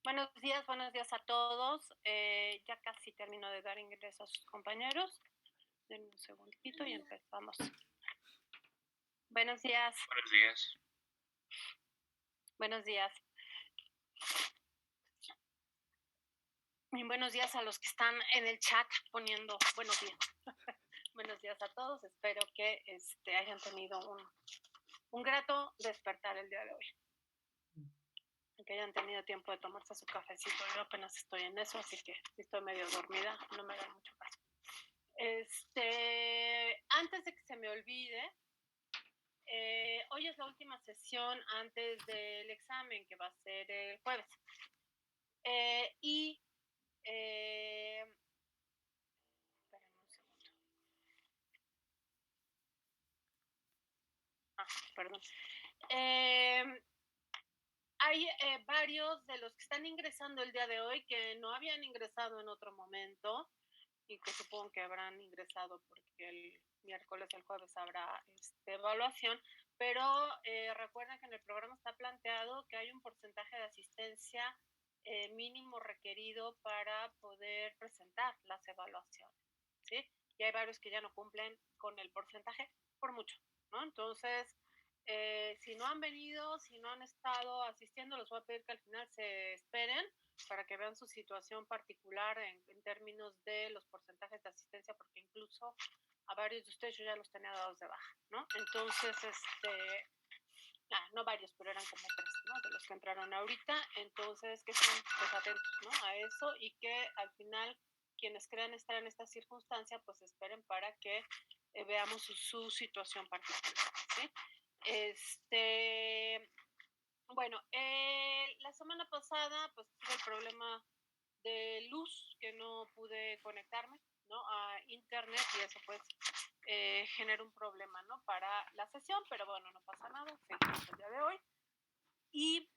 Buenos días a todos. Ya casi termino de dar ingreso a sus compañeros. Denme un segundito y empezamos. Buenos días, Buenos días. buenos días. Y buenos días a los que están en el chat poniendo buenos días. Buenos días a todos. Espero que hayan tenido un grato despertar el día de hoy. Que hayan tenido tiempo de tomarse su cafecito. Yo apenas estoy en eso, así que si estoy medio dormida, no me hagan mucho caso. Antes de que se me olvide, hoy es la última sesión antes del examen, que va a ser el jueves. Espérenme un segundo. Perdón. Hay varios de los que están ingresando el día de hoy que no habían ingresado en otro momento y que supongo que habrán ingresado porque el miércoles, el jueves habrá evaluación, pero recuerden que en el programa está planteado que hay un porcentaje de asistencia mínimo requerido para poder presentar las evaluaciones, ¿sí? Y hay varios que ya no cumplen con el porcentaje por mucho, ¿no? Entonces, si no han venido, si no han estado asistiendo, les voy a pedir que al final se esperen para que vean su situación particular en términos de los porcentajes de asistencia, porque incluso a varios de ustedes yo ya los tenía dados de baja, ¿no? Entonces, no varios, pero eran como 3, ¿no? De los que entraron ahorita, entonces que estén pues atentos, ¿no? A eso y que al final quienes crean estar en esta circunstancia, pues esperen para que veamos su situación particular, ¿sí? Bueno, la semana pasada pues tuve el problema de luz que no pude conectarme, ¿no? A internet y eso pues genera un problema, ¿no? Para la sesión, pero bueno, no pasa nada, seguimos el día de hoy. Y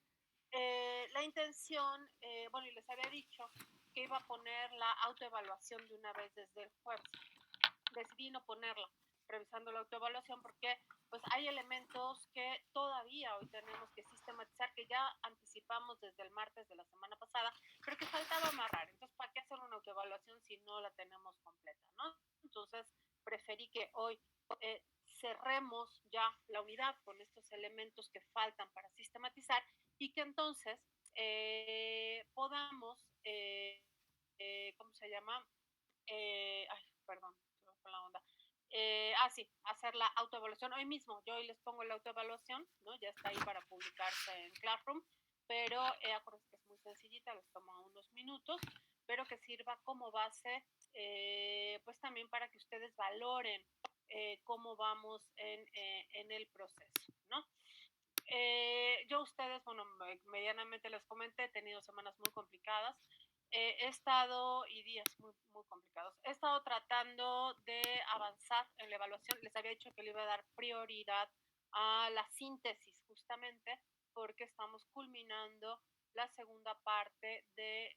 la intención, bueno, y les había dicho que iba a poner la autoevaluación de una vez desde el jueves. Decidí no ponerla, revisando la autoevaluación, porque pues hay elementos que todavía hoy tenemos que sistematizar, que ya anticipamos desde el martes de la semana pasada, pero que faltaba amarrar. Entonces, ¿para qué hacer una autoevaluación si no la tenemos completa, no? Entonces, preferí que hoy cerremos ya la unidad con estos elementos que faltan para sistematizar y que entonces podamos, ¿cómo se llama? Perdón, con la onda. Sí, hacer la autoevaluación hoy mismo. Yo hoy les pongo la autoevaluación, ¿no? Ya está ahí para publicarse en Classroom, pero acuérdense que es muy sencillita, les toma unos minutos, pero que sirva como base, pues también para que ustedes valoren cómo vamos en el proceso, ¿no? Yo a ustedes, bueno, medianamente les comenté, he tenido semanas muy complicadas, he estado, y días muy, muy complicados, he estado tratando de avanzar en la evaluación, les había dicho que le iba a dar prioridad a la síntesis justamente porque estamos culminando la segunda parte de,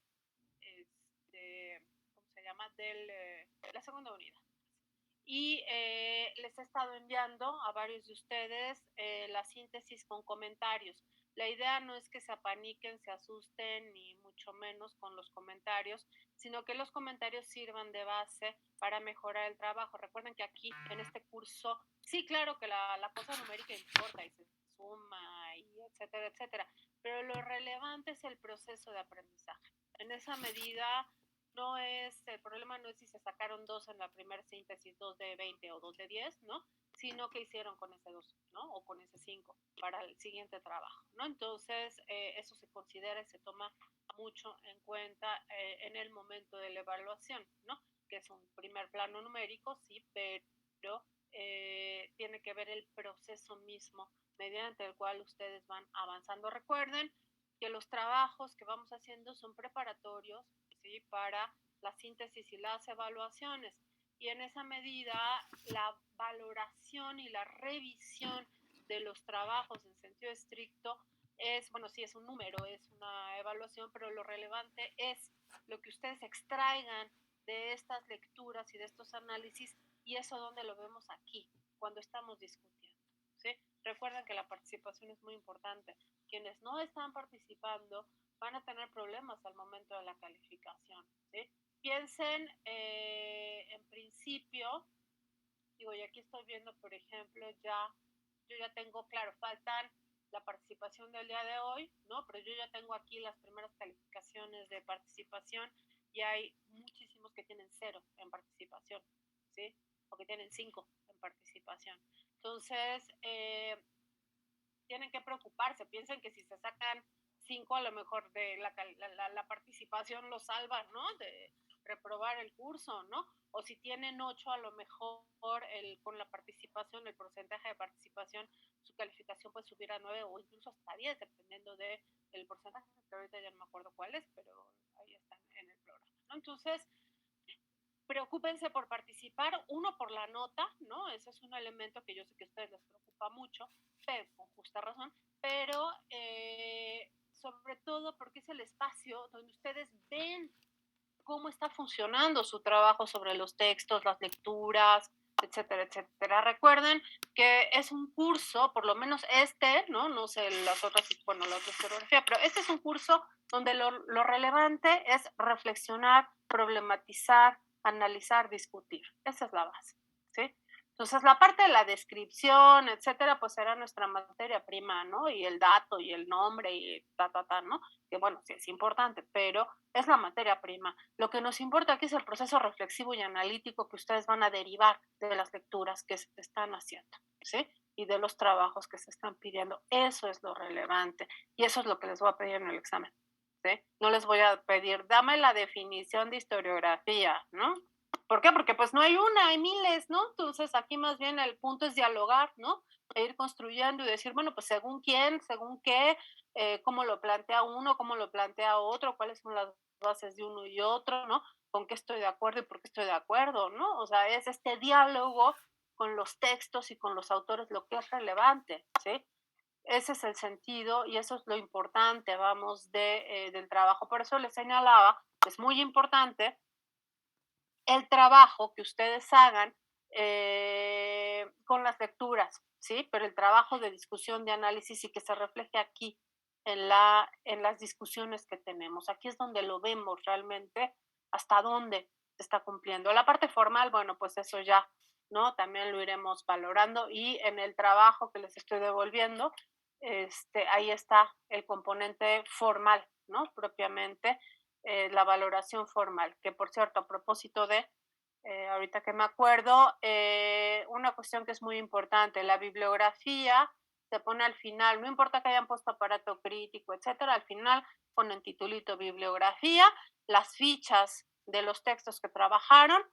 ¿cómo se llama? La segunda unidad y les he estado enviando a varios de ustedes la síntesis con comentarios. La idea no es que se apaniquen, se asusten, ni mucho menos con los comentarios, sino que los comentarios sirvan de base para mejorar el trabajo. Recuerden que aquí, en este curso, sí, claro que la cosa numérica importa y se suma y etcétera, etcétera, pero lo relevante es el proceso de aprendizaje. En esa medida, el problema no es si se sacaron 2 en la primera síntesis, 2 de 20 o 2 de 10, ¿no? Sino que hicieron con ese 2, ¿no? O con ese 5 para el siguiente trabajo, ¿no? Entonces, eso se considera y se toma mucho en cuenta en el momento de la evaluación, ¿no? Que es un primer plano numérico, sí, pero tiene que ver el proceso mismo mediante el cual ustedes van avanzando. Recuerden que los trabajos que vamos haciendo son preparatorios, ¿sí? Para la síntesis y las evaluaciones. Y en esa medida, la valoración y la revisión de los trabajos en sentido estricto es, bueno, sí es un número, es una evaluación, pero lo relevante es lo que ustedes extraigan de estas lecturas y de estos análisis, y eso donde lo vemos aquí, cuando estamos discutiendo, ¿sí? Recuerden que la participación es muy importante. Quienes no están participando van a tener problemas al momento de la calificación, ¿sí? Piensen, en principio, digo, y aquí estoy viendo, por ejemplo, yo ya tengo, claro, faltan la participación del día de hoy, ¿no? Pero yo ya tengo aquí las primeras calificaciones de participación y hay muchísimos que tienen 0 en participación, ¿sí? O que tienen 5 en participación. Entonces, tienen que preocuparse, piensen que si se sacan 5 a lo mejor de la participación lo salvan, ¿no? De reprobar el curso, ¿no? O si tienen 8 a lo mejor con la participación, el porcentaje de participación, su calificación puede subir a 9 o incluso hasta 10, dependiendo del porcentaje, que ahorita ya no me acuerdo cuál es, pero ahí están en el programa, ¿no? Entonces, preocúpense por participar, uno por la nota, ¿no? Ese es un elemento que yo sé que a ustedes les preocupa mucho, pero con justa razón, pero sobre todo porque es el espacio donde ustedes ven cómo está funcionando su trabajo sobre los textos, las lecturas, etcétera, etcétera. Recuerden que es un curso, por lo menos este, ¿no? No sé las otras, bueno, la otra historiografía, pero este es un curso donde lo relevante es reflexionar, problematizar, analizar, discutir. Esa es la base, ¿sí? Entonces, la parte de la descripción, etcétera, pues será nuestra materia prima, ¿no? Y el dato y el nombre y ¿no? Que bueno, sí es importante, pero es la materia prima. Lo que nos importa aquí es el proceso reflexivo y analítico que ustedes van a derivar de las lecturas que se están haciendo, ¿sí? Y de los trabajos que se están pidiendo. Eso es lo relevante y eso es lo que les voy a pedir en el examen, ¿sí? No les voy a pedir, dame la definición de historiografía, ¿no? ¿Por qué? Porque pues no hay una, hay miles, ¿no? Entonces aquí más bien el punto es dialogar, ¿no? E ir construyendo y decir, bueno, pues según quién, según qué, cómo lo plantea uno, cómo lo plantea otro, cuáles son las bases de uno y otro, ¿no? Con qué estoy de acuerdo y por qué estoy de acuerdo, ¿no? O sea, es este diálogo con los textos y con los autores lo que es relevante, ¿sí? Ese es el sentido y eso es lo importante, vamos, del trabajo. Por eso les señalaba, es muy importante el trabajo que ustedes hagan con las lecturas, ¿sí? Pero el trabajo de discusión, de análisis y que se refleje aquí en las discusiones que tenemos. Aquí es donde lo vemos realmente hasta dónde se está cumpliendo. La parte formal, bueno, pues eso ya, ¿no? También lo iremos valorando y en el trabajo que les estoy devolviendo, ahí está el componente formal, ¿no? Propiamente la valoración formal, que por cierto, a propósito de, ahorita que me acuerdo, una cuestión que es muy importante, la bibliografía se pone al final, no importa que hayan puesto aparato crítico, etcétera, al final ponen titulito bibliografía, las fichas de los textos que trabajaron,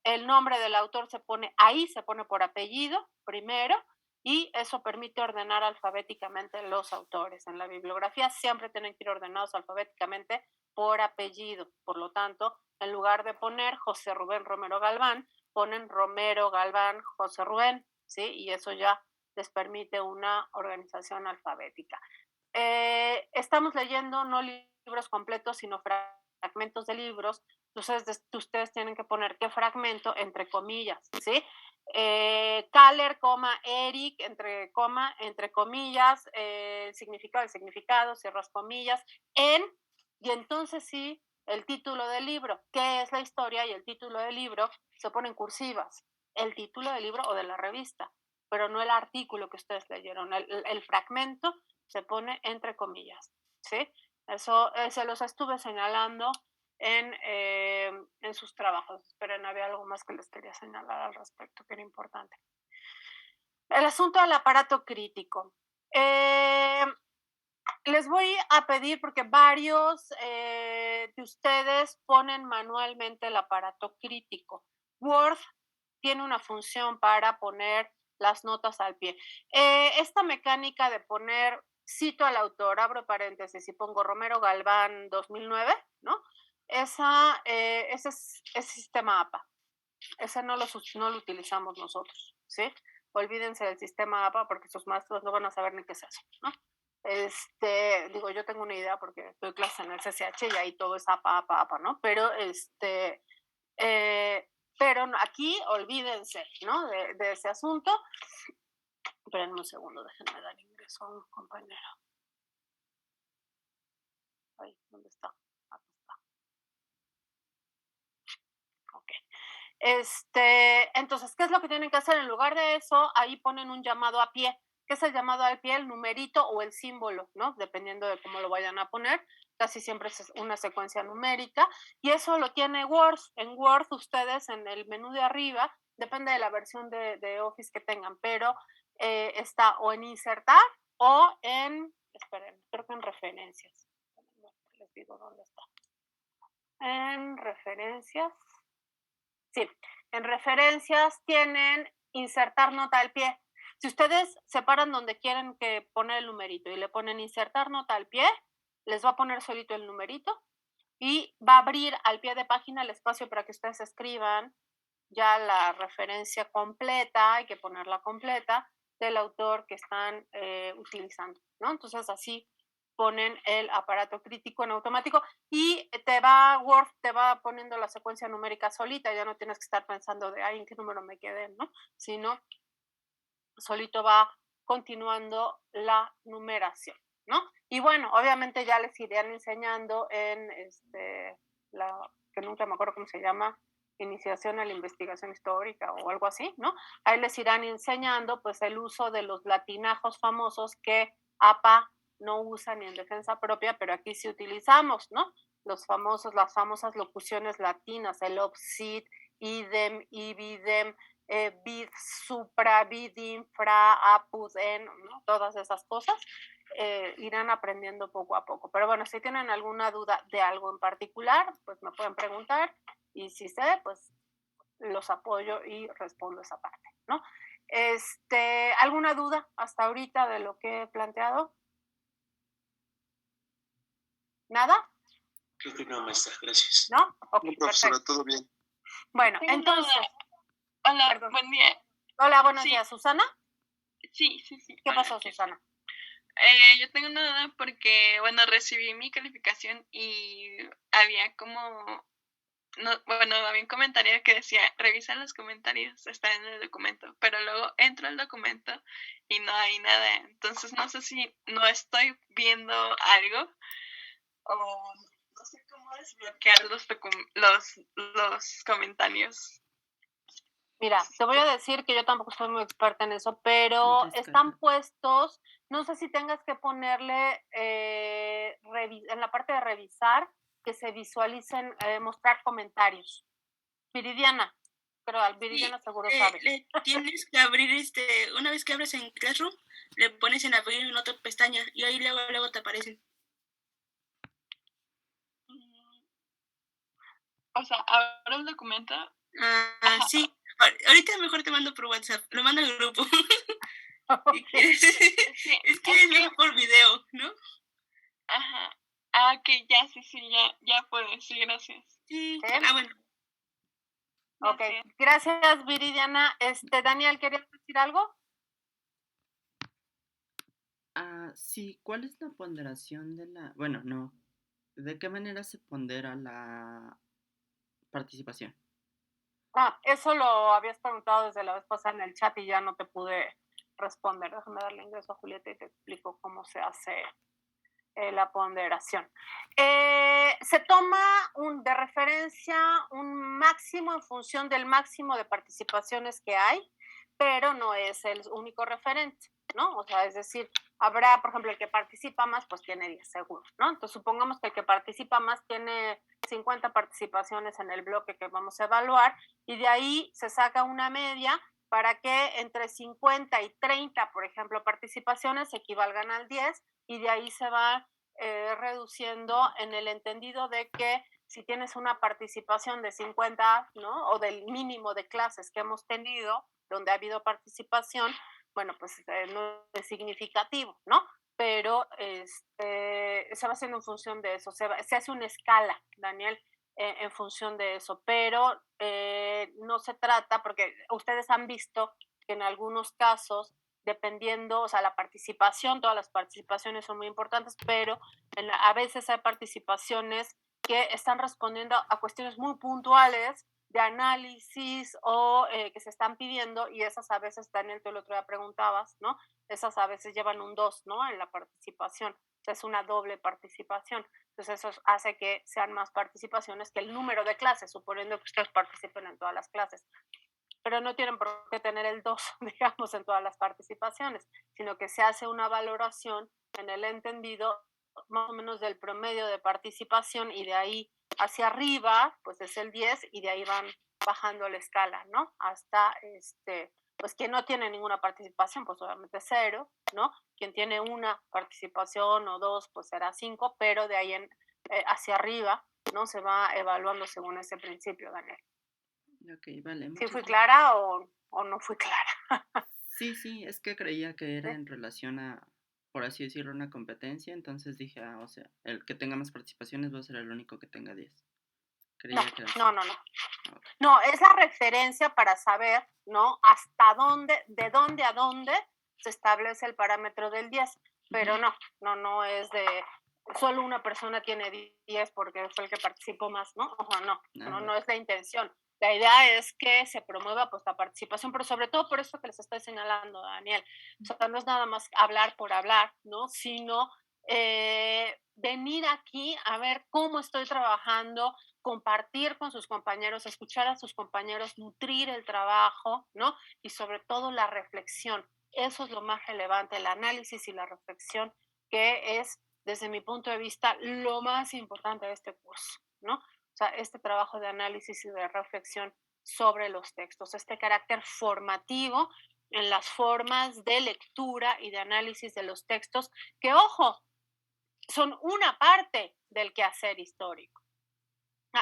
el nombre del autor se pone ahí, se pone por apellido primero, y eso permite ordenar alfabéticamente los autores. En la bibliografía siempre tienen que ir ordenados alfabéticamente por apellido. Por lo tanto, en lugar de poner José Rubén Romero Galván, ponen Romero Galván José Rubén, ¿sí? Y eso ya les permite una organización alfabética. Estamos leyendo no libros completos, sino fragmentos de libros. Entonces, ustedes tienen que poner qué fragmento entre comillas, ¿sí? Kaller, Eric, entre comillas, el significado, cierras comillas, y entonces sí, el título del libro, qué es la historia, y el título del libro se pone en cursivas, el título del libro o de la revista, pero no el artículo que ustedes leyeron, el fragmento se pone entre comillas, ¿sí? Eso se los estuve señalando en sus trabajos. Esperen, había algo más que les quería señalar al respecto que era importante. El asunto del aparato crítico. Les voy a pedir, porque varios de ustedes ponen manualmente el aparato crítico. Word tiene una función para poner las notas al pie. Esta mecánica de poner, cito al autor, abro paréntesis y pongo Romero Galván 2009, ¿no? Ese es sistema APA. Ese no lo utilizamos nosotros, ¿sí? Olvídense del sistema APA porque sus maestros no van a saber ni qué es eso, ¿no? Digo, yo tengo una idea porque doy clase en el CCH y ahí todo es APA, ¿no? Pero pero aquí olvídense, ¿no? De ese asunto. Espérenme un segundo, déjenme dar ingreso a un compañero. Ay. ¿Dónde está? Aquí está. Ok. Entonces, ¿qué es lo que tienen que hacer? En lugar de eso, ahí ponen un llamado a pie. ¿Qué es el llamado al pie? El numerito o el símbolo, ¿no? Dependiendo de cómo lo vayan a poner. Casi siempre es una secuencia numérica. Y eso lo tiene Word. En Word, ustedes en el menú de arriba, depende de la versión de Office que tengan, pero está o en insertar o en, esperen, creo que en referencias. Les digo dónde está. En referencias. Sí, en referencias tienen insertar nota al pie. Si ustedes separan donde quieren que poner el numerito y le ponen insertar nota al pie, les va a poner solito el numerito y va a abrir al pie de página el espacio para que ustedes escriban ya la referencia completa, hay que ponerla completa, del autor que están utilizando, ¿no? Entonces así ponen el aparato crítico en automático y Word te va poniendo la secuencia numérica solita, ya no tienes que estar pensando de, ay, ¿en qué número me quedé, no? Sino solito va continuando la numeración, ¿no? Y bueno, obviamente ya les irían enseñando en la que nunca me acuerdo cómo se llama, iniciación a la investigación histórica o algo así, ¿no? Ahí les irán enseñando pues el uso de los latinajos famosos que APA no usa ni en defensa propia, pero aquí sí utilizamos, ¿no? Las famosas locuciones latinas, el obsid, idem, ibidem, vid, supra, vid, infra, apud, en, ¿no? Todas esas cosas irán aprendiendo poco a poco. Pero bueno, si tienen alguna duda de algo en particular, pues me pueden preguntar y si sé, pues los apoyo y respondo esa parte, ¿no? ¿Alguna duda hasta ahorita de lo que he planteado? ¿Nada? Creo que no, maestra, gracias. ¿No? Ok, no, profesora, perfecto. todo bien. Bueno, Tengo entonces. Hola, perdón. buen día. Hola, buenos Sí. días. ¿Susana? Sí. ¿Qué Hola, pasó, Susana? Yo tengo una duda porque, bueno, recibí mi calificación y había como, no, bueno, había un comentario que decía, revisa los comentarios, está en el documento, pero luego entro al documento y no hay nada. Entonces no sé si no estoy viendo algo o no sé cómo desbloquear los comentarios. Mira, te voy a decir que yo tampoco soy muy experta en eso, pero están puestos, no sé si tengas que ponerle en la parte de revisar, que se visualicen, mostrar comentarios. Viridiana, pero Viridiana seguro sabe. Le tienes que abrir una vez que abres en Classroom, le pones en abrir en otra pestaña y ahí luego te aparecen. O sea, abro el documento. Sí. Ahorita mejor te mando por WhatsApp. Lo mando al grupo. Okay. Es que es mejor por video, ¿no? Ajá. Ok, ya, sí, ya puedes. Sí, gracias. Sí. Bueno. Ok, gracias Viridiana. Daniel, ¿querías decir algo? Sí, ¿cuál es la ponderación de la... Bueno, no. ¿De qué manera se pondera la participación? Eso lo habías preguntado desde la vez pasada en el chat y ya no te pude responder. Déjame darle ingreso a Julieta y te explico cómo se hace la ponderación. Se toma de referencia un máximo en función del máximo de participaciones que hay, pero no es el único referente, ¿no? O sea, es decir, habrá, por ejemplo, el que participa más, pues tiene 10 seguro, ¿no? Entonces, supongamos que el que participa más tiene 50 participaciones en el bloque que vamos a evaluar y de ahí se saca una media para que entre 50 y 30, por ejemplo, participaciones equivalgan al 10 y de ahí se va reduciendo en el entendido de que si tienes una participación de 50, ¿no? O del mínimo de clases que hemos tenido, donde ha habido participación, bueno, pues no es significativo, ¿no? Pero se va haciendo en función de eso, se hace una escala, Daniel, en función de eso, pero no se trata, porque ustedes han visto que en algunos casos, dependiendo, o sea, la participación, todas las participaciones son muy importantes, pero a veces hay participaciones que están respondiendo a cuestiones muy puntuales de análisis o que se están pidiendo y esas a veces, Daniel, tú el otro día preguntabas, ¿no? Esas a veces llevan un 2, ¿no? En la participación. es una doble participación. Entonces eso hace que sean más participaciones que el número de clases, suponiendo que ustedes participen en todas las clases. Pero no tienen por qué tener el 2, digamos, en todas las participaciones, sino que se hace una valoración en el entendido más o menos del promedio de participación y de ahí hacia arriba, pues es el 10 y de ahí van bajando la escala, ¿no? Hasta, pues quien no tiene ninguna participación, pues obviamente 0, ¿no? Quien tiene una participación o 2, pues será 5, pero de ahí hacia arriba, ¿no? Se va evaluando según ese principio, Daniel. Ok, vale. ¿Sí fui clara o no fui clara? Sí, es que creía que era en relación a, por así decirlo, una competencia, entonces dije, o sea, el que tenga más participaciones va a ser el único que tenga 10. Creía que era así. No. No, es la referencia para saber, ¿no? Hasta dónde, de dónde a dónde se establece el parámetro del 10, pero no es de solo una persona tiene 10 porque fue el que participó más, ¿no? Ojo, no es la intención. La idea es que se promueva pues la participación, pero sobre todo por eso que les estoy señalando, Daniel. O sea, no es nada más hablar por hablar, ¿no? Sino venir aquí a ver cómo estoy trabajando, compartir con sus compañeros, escuchar a sus compañeros, nutrir el trabajo, ¿no? Y sobre todo la reflexión. Eso es lo más relevante, el análisis y la reflexión, que es, desde mi punto de vista, lo más importante de este curso, ¿no? O sea, este trabajo de análisis y de reflexión sobre los textos, este carácter formativo en las formas de lectura y de análisis de los textos, que, ojo, son una parte del quehacer histórico.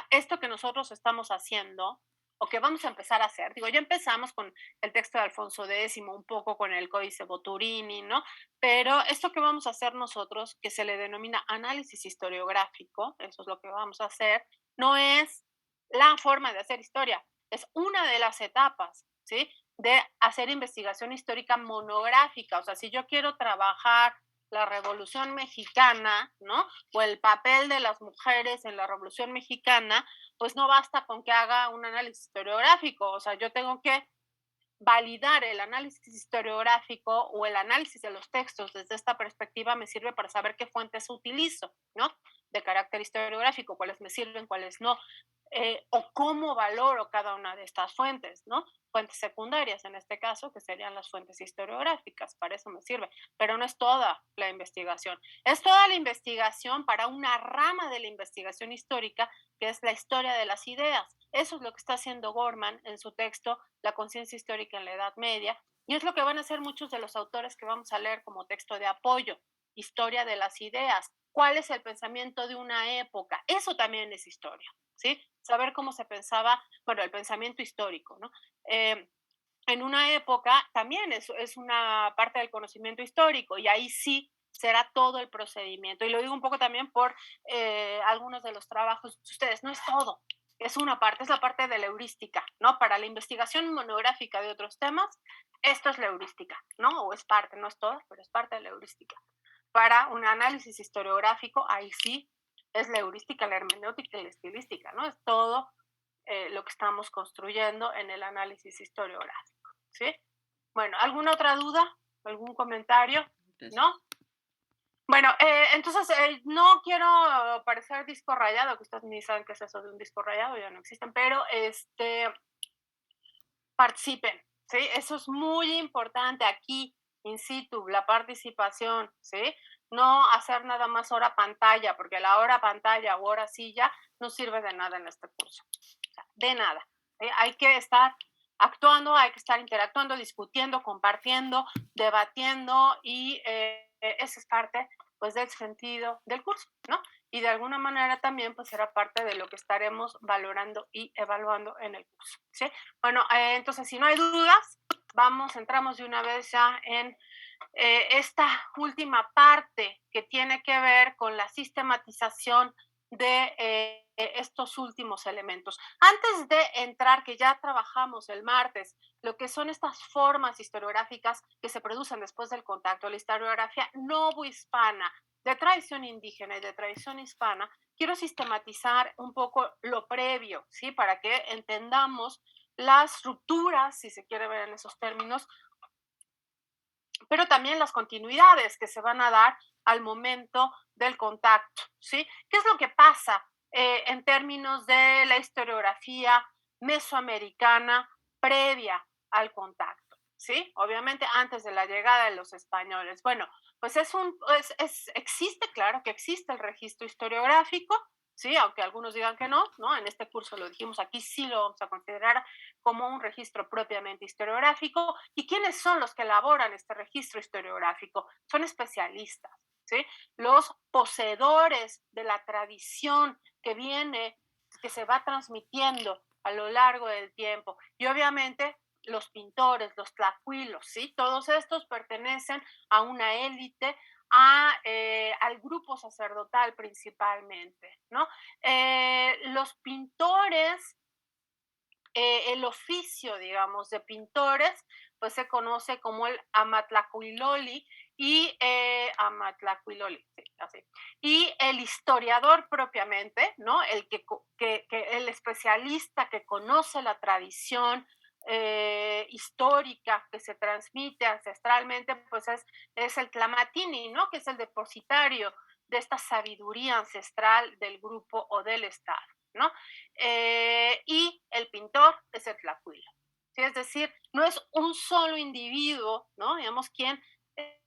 Esto que nosotros estamos haciendo, o que vamos a empezar a hacer, digo, ya empezamos con el texto de Alfonso X, un poco con el Códice Boturini, ¿no? Pero esto que vamos a hacer nosotros, que se le denomina análisis historiográfico, eso es lo que vamos a hacer, no es la forma de hacer historia, es una de las etapas, ¿sí? De hacer investigación histórica monográfica. O sea, si yo quiero trabajar la Revolución Mexicana, ¿no? O el papel de las mujeres en la Revolución Mexicana, pues no basta con que haga un análisis historiográfico. O sea, yo tengo que validar el análisis historiográfico o el análisis de los textos desde esta perspectiva me sirve para saber qué fuentes utilizo, ¿no? De carácter historiográfico, cuáles me sirven, cuáles no, o cómo valoro cada una de estas fuentes, ¿no? Fuentes secundarias en este caso, que serían las fuentes historiográficas, para eso me sirve, pero no es toda la investigación. Es toda la investigación para una rama de la investigación histórica, que es la historia de las ideas. Eso es lo que está haciendo Gorman en su texto La conciencia histórica en la Edad Media, y es lo que van a hacer muchos de los autores que vamos a leer como texto de apoyo, historia de las ideas. ¿Cuál es el pensamiento de una época? Eso también es historia, ¿sí? Saber cómo se pensaba, bueno, el pensamiento histórico, ¿no? En una época también es una parte del conocimiento histórico, y ahí sí será todo el procedimiento. Y lo digo un poco también por algunos de los trabajos de ustedes, no es todo, es una parte, es la parte de la heurística, ¿no? Para la investigación monográfica de otros temas, esto es la heurística, ¿no? O es parte, no es todo, pero es parte de la heurística. Para un análisis historiográfico, ahí sí es la heurística, la hermenéutica y la estilística, ¿no? Es todo lo que estamos construyendo en el análisis historiográfico, ¿sí? Bueno, ¿alguna otra duda? ¿Algún comentario? ¿No? Bueno, entonces no quiero parecer disco rayado, que ustedes ni saben qué es eso de un disco rayado, ya no existen, pero participen, ¿sí? Eso es muy importante aquí, in situ, la participación, ¿sí? No hacer nada más hora pantalla, porque la hora pantalla o hora silla no sirve de nada en este curso, o sea, de nada. Hay que estar actuando, hay que estar interactuando, discutiendo, compartiendo, debatiendo, y esa es parte pues del sentido del curso, ¿no? Y de alguna manera también pues será parte de lo que estaremos valorando y evaluando en el curso, ¿sí? Bueno, entonces si no hay dudas, entramos de una vez ya en esta última parte que tiene que ver con la sistematización de estos últimos elementos. Antes de entrar, que ya trabajamos el martes, lo que son estas formas historiográficas que se producen después del contacto, la historiografía novohispana, de tradición indígena y de tradición hispana, quiero sistematizar un poco lo previo, ¿sí? Para que entendamos las rupturas, si se quiere ver en esos términos, pero también las continuidades que se van a dar al momento del contacto, ¿sí? ¿Qué es lo que pasa en términos de la historiografía mesoamericana previa al contacto, ¿sí? Obviamente antes de la llegada de los españoles. Bueno, pues existe, claro que existe el registro historiográfico, ¿sí? Aunque algunos digan que no, ¿no? En este curso lo dijimos, aquí sí lo vamos a considerar como un registro propiamente historiográfico. ¿Y quiénes son los que elaboran este registro historiográfico? Son especialistas, ¿sí? Los poseedores de la tradición que se va transmitiendo a lo largo del tiempo. Y obviamente los pintores, los tlacuilos, ¿sí? Todos estos pertenecen a una élite, al grupo sacerdotal principalmente, ¿no? Los pintores, el oficio, digamos, de pintores, pues se conoce como el amatlacuiloli y amatlacuiloli, sí, así. Y el historiador propiamente, ¿no? El especialista que conoce la tradición histórica que se transmite ancestralmente, pues es el tlamatini, ¿no? Que es el depositario de esta sabiduría ancestral del grupo o del estado, ¿no? Y el pintor es el tlacuilo, ¿sí? Es decir, no es un solo individuo, ¿no? Digamos, quien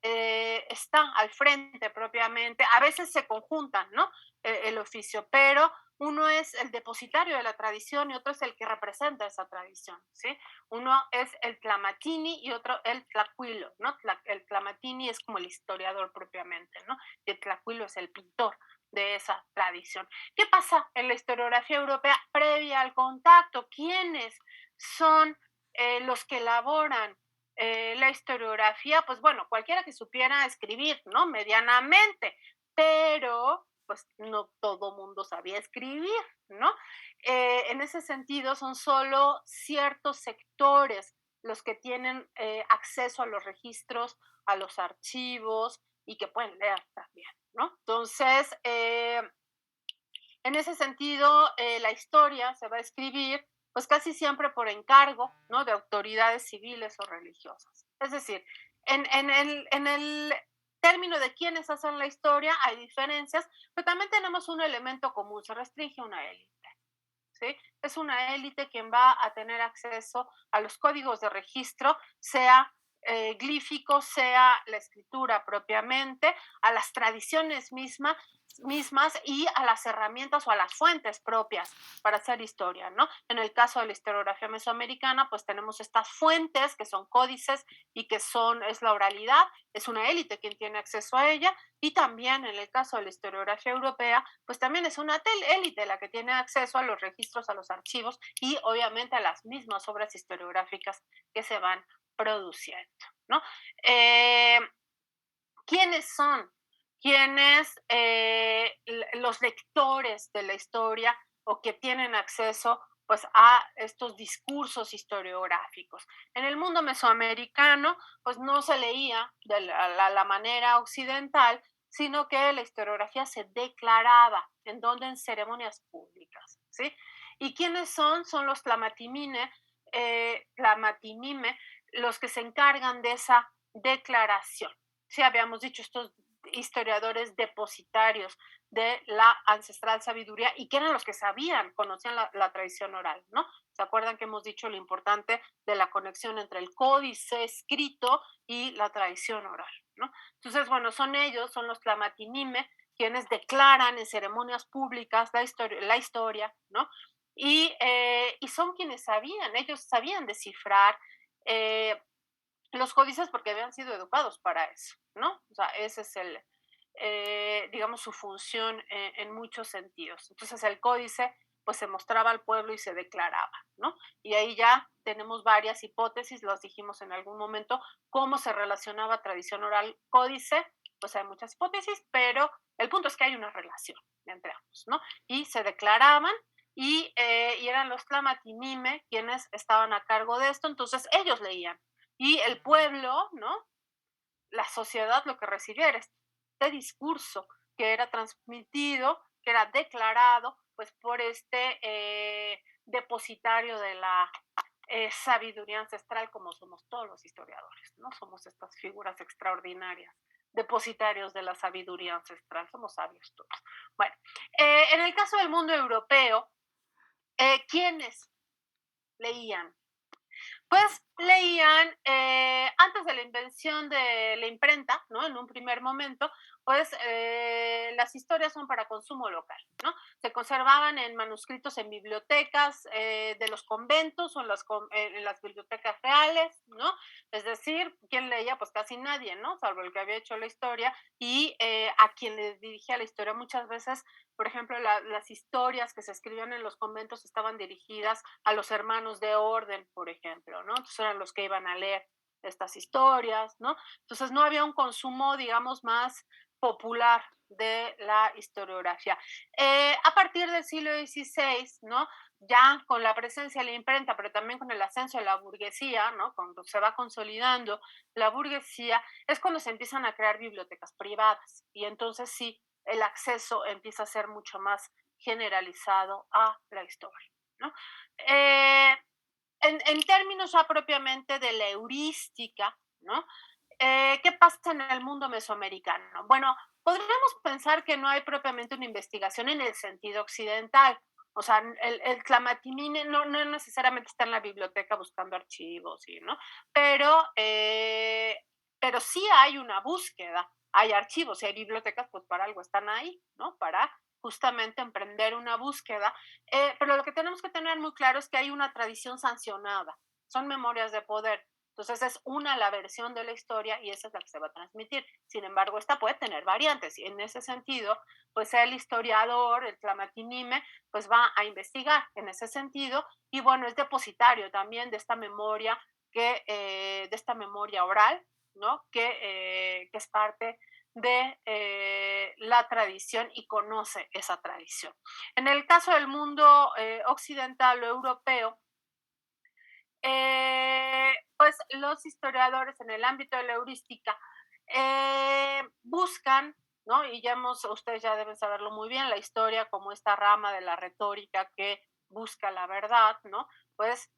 está al frente propiamente, a veces se conjuntan, ¿no? El oficio, pero uno es el depositario de la tradición y otro es el que representa esa tradición, ¿sí? Uno es el tlamatini y otro el tlacuilo, ¿no? El tlamatini es como el historiador propiamente, ¿no? Y el tlacuilo es el pintor de esa tradición. ¿Qué pasa en la historiografía europea previa al contacto? ¿Quiénes son los que elaboran la historiografía? Pues bueno, cualquiera que supiera escribir, ¿no? Medianamente, pero pues no todo mundo sabía escribir, ¿no? En ese sentido, son solo ciertos sectores los que tienen acceso a los registros, a los archivos y que pueden leer también, ¿no? Entonces, en ese sentido, la historia se va a escribir pues casi siempre por encargo, ¿no? De autoridades civiles o religiosas. Es decir, en el término de quiénes hacen la historia hay diferencias, pero también tenemos un elemento común, se restringe a una élite, ¿sí? Es una élite quien va a tener acceso a los códigos de registro, sea glífico, sea la escritura propiamente, a las tradiciones mismas y a las herramientas o a las fuentes propias para hacer historia, ¿no? En el caso de la historiografía mesoamericana, pues tenemos estas fuentes que son códices y que es la oralidad, es una élite quien tiene acceso a ella, y también en el caso de la historiografía europea, pues también es una élite la que tiene acceso a los registros, a los archivos y obviamente a las mismas obras historiográficas que se van produciendo, ¿no? ¿Quiénes son? ¿Quiénes los lectores de la historia o que tienen acceso pues a estos discursos historiográficos? En el mundo mesoamericano pues no se leía de la manera occidental, sino que la historiografía se declaraba, ¿en donde? En ceremonias públicas, ¿sí? ¿Y quiénes son? Son los tlamatime, los que se encargan de esa declaración. Sí, habíamos dicho, estos historiadores depositarios de la ancestral sabiduría y que eran los que sabían, conocían la tradición oral, ¿no? ¿Se acuerdan que hemos dicho lo importante de la conexión entre el códice escrito y la tradición oral, ¿no? Entonces, bueno, son ellos, son los tlamatinime, quienes declaran en ceremonias públicas la historia, ¿no? Y son quienes sabían, ellos sabían descifrar los códices porque habían sido educados para eso, ¿no? O sea, ese es digamos, su función en muchos sentidos. Entonces el códice pues se mostraba al pueblo y se declaraba, ¿no? Y ahí ya tenemos varias hipótesis, los dijimos en algún momento, cómo se relacionaba tradición oral códice, pues hay muchas hipótesis, pero el punto es que hay una relación entre ambos, ¿no? Y se declaraban y eran los tlamatinime quienes estaban a cargo de esto, entonces ellos leían. Y el pueblo, ¿no? La sociedad lo que recibía era este discurso que era transmitido, que era declarado, pues por este depositario sabiduría ancestral como somos todos los historiadores, ¿no? Somos estas figuras extraordinarias, depositarios de la sabiduría ancestral, somos sabios todos. Bueno, en el caso del mundo europeo, ¿quiénes leían? Pues leían, antes de la invención de la imprenta, ¿no? En un primer momento, pues las historias son para consumo local, ¿no? Se conservaban en manuscritos en bibliotecas de los conventos o en las bibliotecas reales, ¿no? Es decir, ¿quién leía? Pues casi nadie, ¿no? Salvo el que había hecho la historia y a quien le dirigía la historia muchas veces. Por ejemplo, las historias que se escribían en los conventos estaban dirigidas a los hermanos de orden, por ejemplo, ¿no? Entonces eran los que iban a leer estas historias, ¿no? Entonces no había un consumo, digamos, más popular de la historiografía. A partir del siglo XVI, ¿no? Ya con la presencia de la imprenta, pero también con el ascenso de la burguesía, ¿no? Cuando se va consolidando la burguesía, es cuando se empiezan a crear bibliotecas privadas. Y entonces sí, el acceso empieza a ser mucho más generalizado a la historia, ¿no? En términos ya propiamente de la heurística, ¿no? ¿Qué pasa en el mundo mesoamericano? Bueno, podríamos pensar que no hay propiamente una investigación en el sentido occidental. O sea, el Tlamatimine no necesariamente está en la biblioteca buscando archivos, ¿no? Pero sí hay una búsqueda, hay archivos y hay bibliotecas, pues para algo están ahí, ¿no? Para justamente emprender una búsqueda. Pero lo que tenemos que tener muy claro es que hay una tradición sancionada, son memorias de poder. Entonces es una la versión de la historia y esa es la que se va a transmitir. Sin embargo, esta puede tener variantes y en ese sentido, pues el historiador, el Tlamatinime, pues va a investigar en ese sentido y bueno, es depositario también de esta memoria de esta memoria oral, ¿no? Que es parte de la tradición y conoce esa tradición. En el caso del mundo occidental o europeo, pues los historiadores en el ámbito de la heurística buscan, ¿no? Y ustedes ya deben saberlo muy bien, la historia como esta rama de la retórica que busca la verdad, ¿no? Pues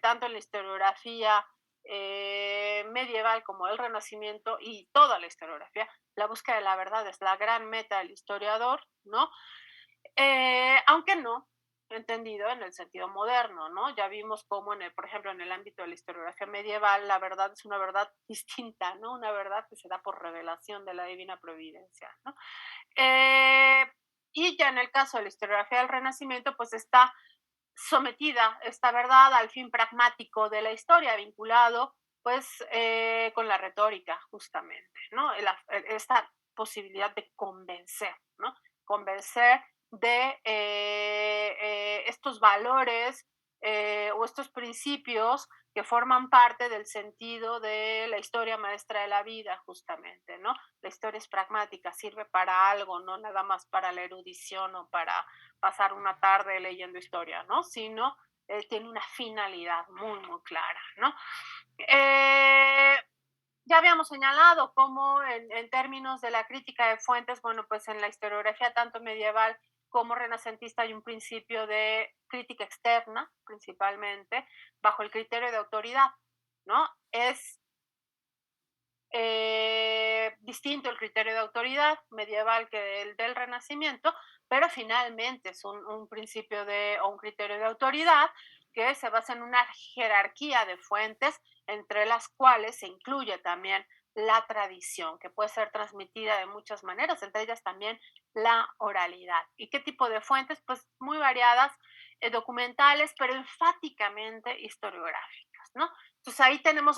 tanto en la historiografía medieval como el Renacimiento y toda la historiografía, la búsqueda de la verdad es la gran meta del historiador, ¿no? Aunque no entendido en el sentido moderno, ¿no? Ya vimos cómo, por ejemplo, en el ámbito de la historiografía medieval, la verdad es una verdad distinta, ¿no? Una verdad que se da por revelación de la divina providencia, ¿no? Y ya en el caso de la historiografía del Renacimiento, pues está sometida esta verdad al fin pragmático de la historia, vinculado pues con la retórica, justamente, ¿no? Esta posibilidad de convencer, ¿no? Convencer de estos valores o estos principios que forman parte del sentido de la historia maestra de la vida, justamente, ¿no? La historia es pragmática, sirve para algo, no nada más para la erudición o para pasar una tarde leyendo historia, ¿no? Sino tiene una finalidad muy, muy clara, ¿no? Ya habíamos señalado cómo en términos de la crítica de fuentes, bueno, pues en la historiografía tanto medieval como renacentista hay un principio de crítica externa, principalmente, bajo el criterio de autoridad, ¿no? Es distinto el criterio de autoridad medieval que el del Renacimiento, pero finalmente es un principio o un criterio de autoridad que se basa en una jerarquía de fuentes, entre las cuales se incluye también la tradición, que puede ser transmitida de muchas maneras, entre ellas también la oralidad. ¿Y qué tipo de fuentes? Pues muy variadas, documentales, pero enfáticamente historiográficas, ¿no? Entonces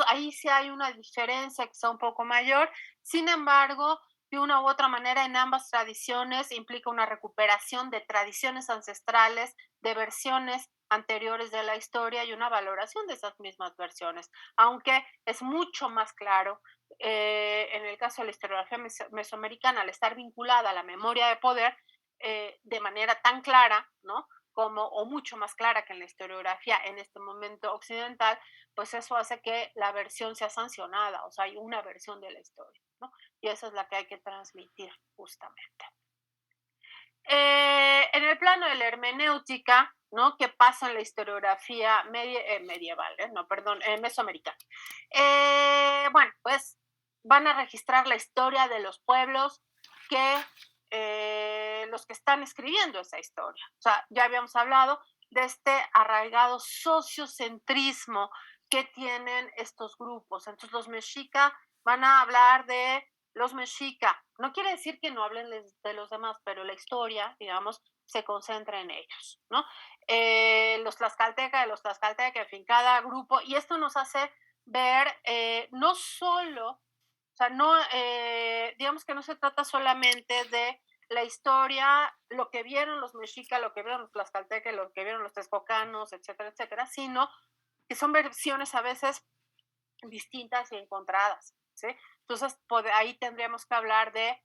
ahí sí hay una diferencia quizá un poco mayor. Sin embargo, de una u otra manera, en ambas tradiciones implica una recuperación de tradiciones ancestrales, de versiones anteriores de la historia y una valoración de esas mismas versiones, aunque es mucho más claro en el caso de la historiografía mesoamericana, al estar vinculada a la memoria de poder de manera tan clara, ¿no? O mucho más clara que en la historiografía en este momento occidental, pues eso hace que la versión sea sancionada, o sea, hay una versión de la historia, ¿no? Y esa es la que hay que transmitir justamente. En el plano de la hermenéutica, ¿no? ¿Qué pasa en la historiografía medieval, mesoamericana? Bueno, pues van a registrar la historia de los pueblos los que están escribiendo esa historia. O sea, ya habíamos hablado de este arraigado sociocentrismo que tienen estos grupos. Entonces los mexica van a hablar de los mexica. No quiere decir que no hablen de los demás, pero la historia, digamos, se concentra en ellos, ¿no? Los tlaxcaltecas, en fin, cada grupo, y esto nos hace ver no solo, o sea, no, digamos que no se trata solamente de la historia, lo que vieron los mexicas, lo que vieron los tlaxcaltecas, lo que vieron los texcocanos, etcétera, etcétera, sino que son versiones a veces distintas y encontradas, ¿sí? Entonces, ahí tendríamos que hablar de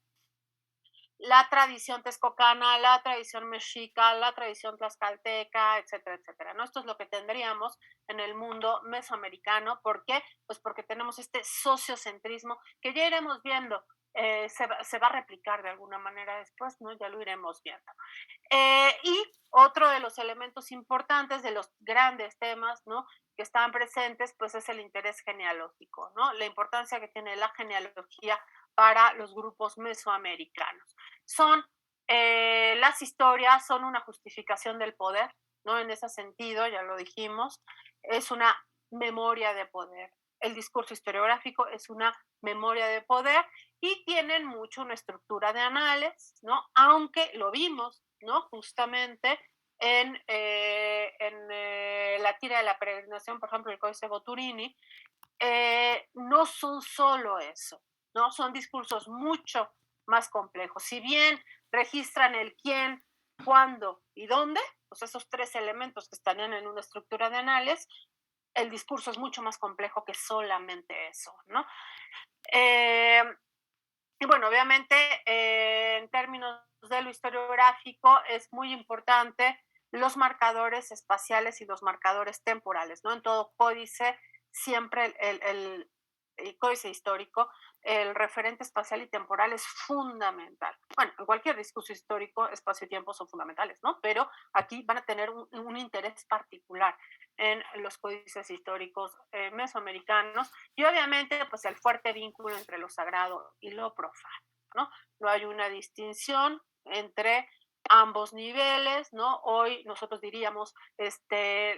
la tradición texcocana, la tradición mexica, la tradición tlaxcalteca, etcétera, etcétera, ¿no? Esto es lo que tendríamos en el mundo mesoamericano. ¿Por qué? Pues porque tenemos este sociocentrismo que ya iremos viendo, se va a replicar de alguna manera después, ¿no? Ya lo iremos viendo. Y otro de los elementos importantes, de los grandes temas, ¿no?, que están presentes, pues es el interés genealógico, ¿no? La importancia que tiene la genealogía para los grupos mesoamericanos. Las historias son una justificación del poder, ¿no? En ese sentido, ya lo dijimos, es una memoria de poder. El discurso historiográfico es una memoria de poder y tienen mucho una estructura de análisis, ¿no? Aunque lo vimos, ¿no? Justamente en la tira de la peregrinación, por ejemplo, el Códice Boturini, no son solo eso, ¿no? Son discursos mucho más complejos. Si bien registran el quién, cuándo y dónde, pues esos tres elementos que estarían en una estructura de análisis, el discurso es mucho más complejo que solamente eso, ¿no? Y bueno, obviamente, en términos de lo historiográfico, es muy importante los marcadores espaciales y los marcadores temporales, ¿no? En todo códice, siempre el códice histórico, el referente espacial y temporal es fundamental. Bueno, en cualquier discurso histórico, espacio y tiempo son fundamentales, ¿no? Pero aquí van a tener un interés particular en los códices históricos mesoamericanos, y obviamente pues el fuerte vínculo entre lo sagrado y lo profano, ¿no? No hay una distinción entre ambos niveles, ¿no? Hoy nosotros diríamos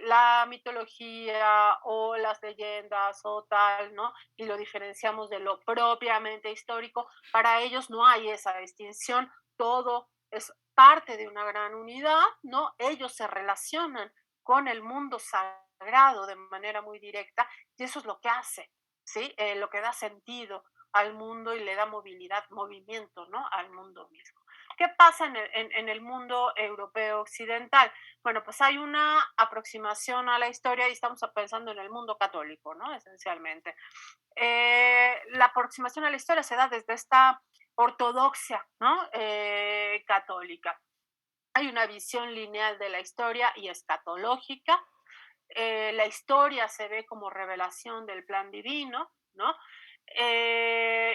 la mitología o las leyendas o tal, ¿no? Y lo diferenciamos de lo propiamente histórico. Para ellos no hay esa distinción, todo es parte de una gran unidad, ¿no? Ellos se relacionan con el mundo sagrado de manera muy directa, y eso es lo que hace, ¿sí? Lo que da sentido al mundo y le da movimiento, ¿no? Al mundo mismo. ¿Qué pasa en el mundo europeo occidental? Bueno, pues hay una aproximación a la historia y estamos pensando en el mundo católico, ¿no? Esencialmente. La aproximación a la historia se da desde esta ortodoxia, ¿no? Católica. Hay una visión lineal de la historia y escatológica. La historia se ve como revelación del plan divino, ¿no?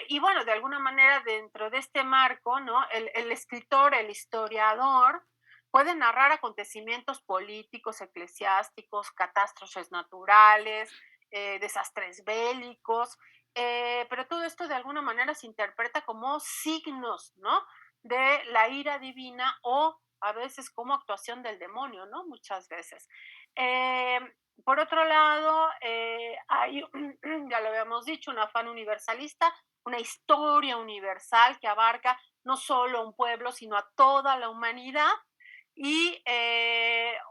Y bueno, de alguna manera dentro de este marco, ¿no? El escritor, el historiador, puede narrar acontecimientos políticos, eclesiásticos, catástrofes naturales, desastres bélicos, pero todo esto de alguna manera se interpreta como signos, ¿no? De la ira divina o a veces como actuación del demonio, ¿no? Muchas veces. Eh, por otro lado, hay, ya lo habíamos dicho, un afán universalista, una historia universal que abarca no solo a un pueblo, sino a toda la humanidad. Y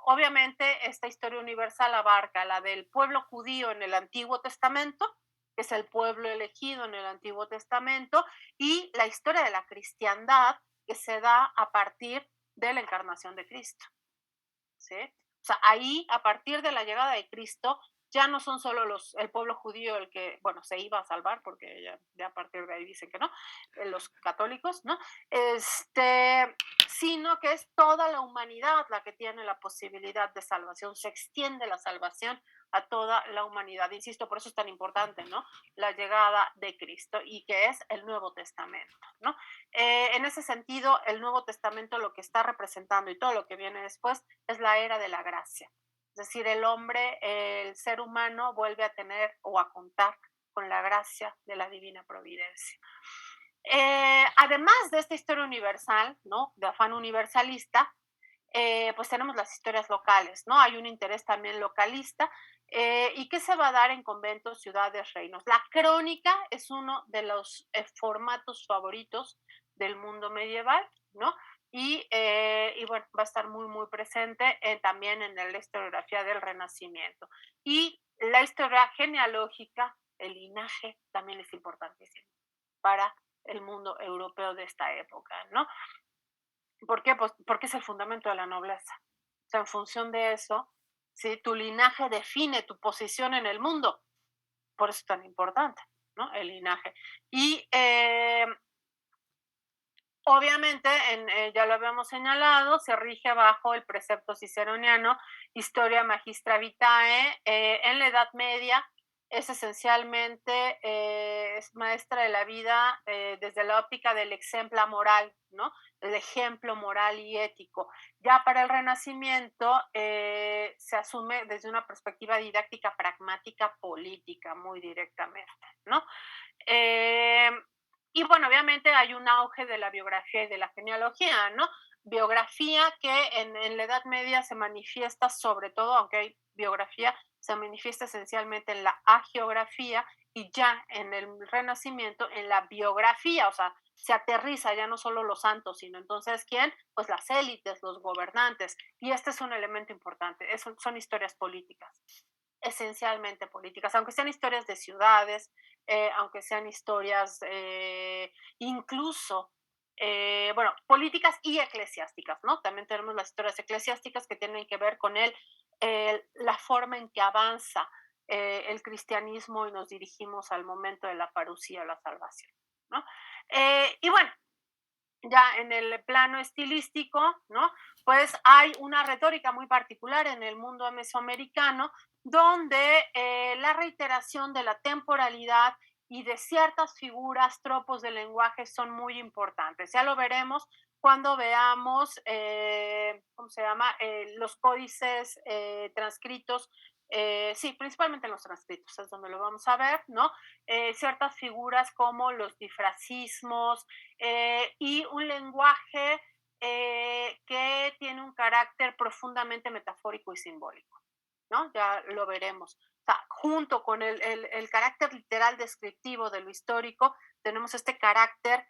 obviamente esta historia universal abarca la del pueblo judío en el Antiguo Testamento, que es el pueblo elegido en el Antiguo Testamento, y la historia de la cristiandad que se da a partir de la encarnación de Cristo, ¿sí? O sea, ahí, a partir de la llegada de Cristo, ya no son solo el pueblo judío el que, bueno, se iba a salvar, porque ya a partir de ahí dicen que no, los católicos, ¿no? Sino que es toda la humanidad la que tiene la posibilidad de salvación, se extiende la salvación a toda la humanidad. Insisto, por eso es tan importante, ¿no? La llegada de Cristo y que es el Nuevo Testamento, ¿no? En ese sentido, el Nuevo Testamento lo que está representando y todo lo que viene después es la era de la gracia. Es decir, el hombre, el ser humano vuelve a tener o a contar con la gracia de la divina providencia. Además de esta historia universal, ¿no? De afán universalista, pues tenemos las historias locales, ¿no? Hay un interés también localista. ¿Y qué se va a dar en conventos, ciudades, reinos? La crónica es uno de los formatos favoritos del mundo medieval, ¿no? Y bueno, va a estar muy, muy presente también en la historiografía del Renacimiento. Y la historia genealógica, el linaje, también es importantísimo para el mundo europeo de esta época, ¿no? ¿Por qué? Pues porque es el fundamento de la nobleza. O sea, en función de eso, ¿sí? Tu linaje define tu posición en el mundo. Por eso es tan importante, ¿no? El linaje. Y obviamente, ya lo habíamos señalado, se rige bajo el precepto ciceroniano, Historia Magistra Vitae. En la Edad Media es esencialmente es maestra de la vida desde la óptica del exempla moral, ¿no? El ejemplo moral y ético. Ya para el Renacimiento se asume desde una perspectiva didáctica, pragmática, política, muy directamente, ¿no? Y bueno, obviamente hay un auge de la biografía y de la genealogía, ¿no? Biografía que en la Edad Media se manifiesta sobre todo, aunque hay biografía, se manifiesta esencialmente en la hagiografía y ya en el Renacimiento en la biografía, o sea, se aterriza ya no solo los santos, sino entonces, ¿quién? Pues las élites, los gobernantes. Y este es un elemento importante, son historias políticas, esencialmente políticas, aunque sean historias de ciudades, aunque sean historias incluso, bueno, políticas y eclesiásticas, ¿no? También tenemos las historias eclesiásticas que tienen que ver con la forma en que avanza el cristianismo y nos dirigimos al momento de la parucía o la salvación, ¿no? Y bueno, ya en el plano estilístico, ¿no? Pues hay una retórica muy particular en el mundo mesoamericano donde la reiteración de la temporalidad y de ciertas figuras, tropos de lenguaje son muy importantes. Ya lo veremos cuando veamos, ¿cómo se llama? Los códices transcritos, sí, principalmente en los transcritos es donde lo vamos a ver, ¿no? Ciertas figuras como los difracismos y un lenguaje que tiene un carácter profundamente metafórico y simbólico, ¿no? Ya lo veremos. O sea, junto con el carácter literal descriptivo de lo histórico, tenemos este carácter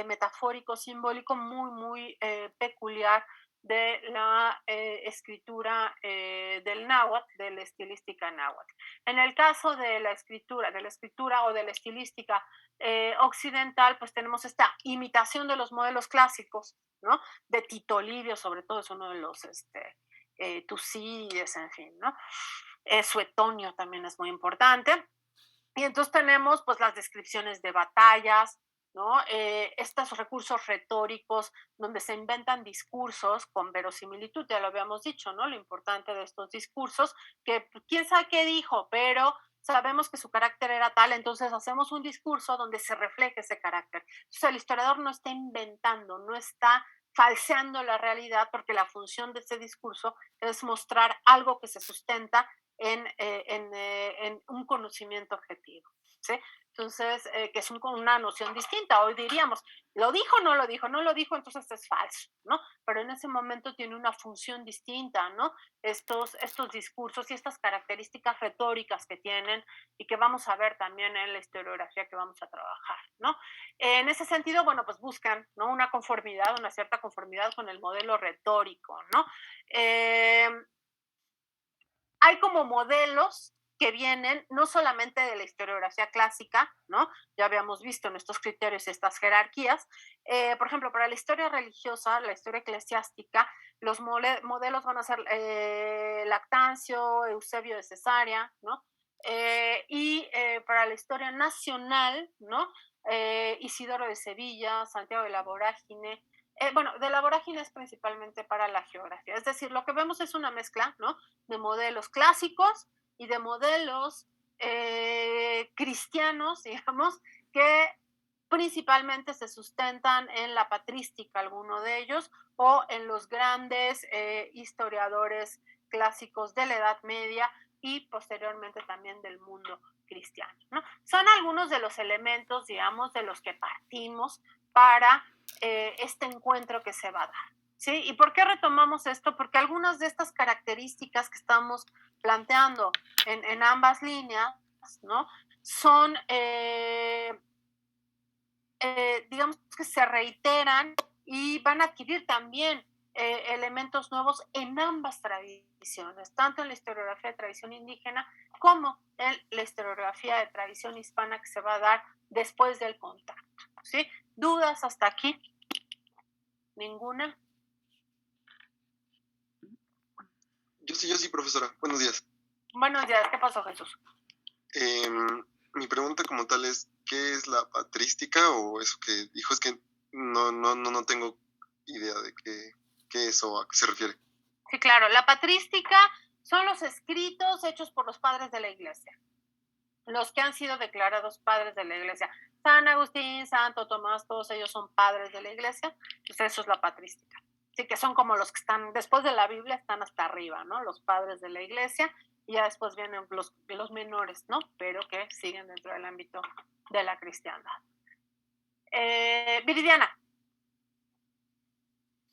metafórico, simbólico muy, muy peculiar de la escritura del náhuatl, de la estilística náhuatl. En el caso de la escritura o de la estilística occidental, pues tenemos esta imitación de los modelos clásicos, ¿no? De Tito Livio, sobre todo, es uno de los Tucídides, en fin, ¿no? Suetonio también es muy importante. Y entonces tenemos pues las descripciones de batallas, ¿no? Estos recursos retóricos donde se inventan discursos con verosimilitud, ya lo habíamos dicho, ¿no? Lo importante de estos discursos, que quién sabe qué dijo, pero sabemos que su carácter era tal, entonces hacemos un discurso donde se refleje ese carácter. Entonces el historiador no está inventando, no está falseando la realidad, porque la función de ese discurso es mostrar algo que se sustenta en un conocimiento objetivo, ¿sí? Entonces, que es una noción distinta. Hoy diríamos, ¿lo dijo o no lo dijo? No lo dijo, entonces es falso, ¿no? Pero en ese momento tiene una función distinta, ¿no? Estos discursos y estas características retóricas que tienen y que vamos a ver también en la historiografía que vamos a trabajar, ¿no? En ese sentido, bueno, pues buscan, ¿no? Una conformidad, una cierta conformidad con el modelo retórico, ¿no? Hay como modelos que vienen no solamente de la historiografía clásica, ¿no? Ya habíamos visto en estos criterios estas jerarquías. Por ejemplo, para la historia religiosa, la historia eclesiástica, los modelos van a ser Lactancio, Eusebio de Cesarea, ¿no? Para la historia nacional, ¿no? Isidoro de Sevilla, Santiago de la Vorágine. Bueno, de la vorágine es principalmente para la geografía. Es decir, lo que vemos es una mezcla, ¿no? De modelos clásicos y de modelos cristianos, digamos, que principalmente se sustentan en la patrística, alguno de ellos, o en los grandes historiadores clásicos de la Edad Media y posteriormente también del mundo cristiano, ¿no? Son algunos de los elementos, digamos, de los que partimos para este encuentro que se va a dar, ¿sí? ¿Y por qué retomamos esto? Porque algunas de estas características que estamos planteando en ambas líneas, ¿no? Son digamos que se reiteran y van a adquirir también elementos nuevos en ambas tradiciones, tanto en la historiografía de tradición indígena como en la historiografía de tradición hispana que se va a dar después del contacto, ¿sí? ¿Dudas hasta aquí? ¿Ninguna? Yo sí, profesora. Buenos días. Buenos días, ¿qué pasó, Jesús? Mi pregunta como tal es, ¿qué es la patrística o eso que dijo? Es que no tengo idea de qué es o a qué se refiere. Sí, claro, la patrística son los escritos hechos por los padres de la Iglesia, los que han sido declarados padres de la Iglesia. San Agustín, Santo Tomás, todos ellos son padres de la Iglesia, pues eso es la patrística. Así que son como los que están, después de la Biblia, están hasta arriba, ¿no? Los padres de la Iglesia, y ya después vienen los menores, ¿no? Pero que siguen dentro del ámbito de la cristiandad. Viridiana.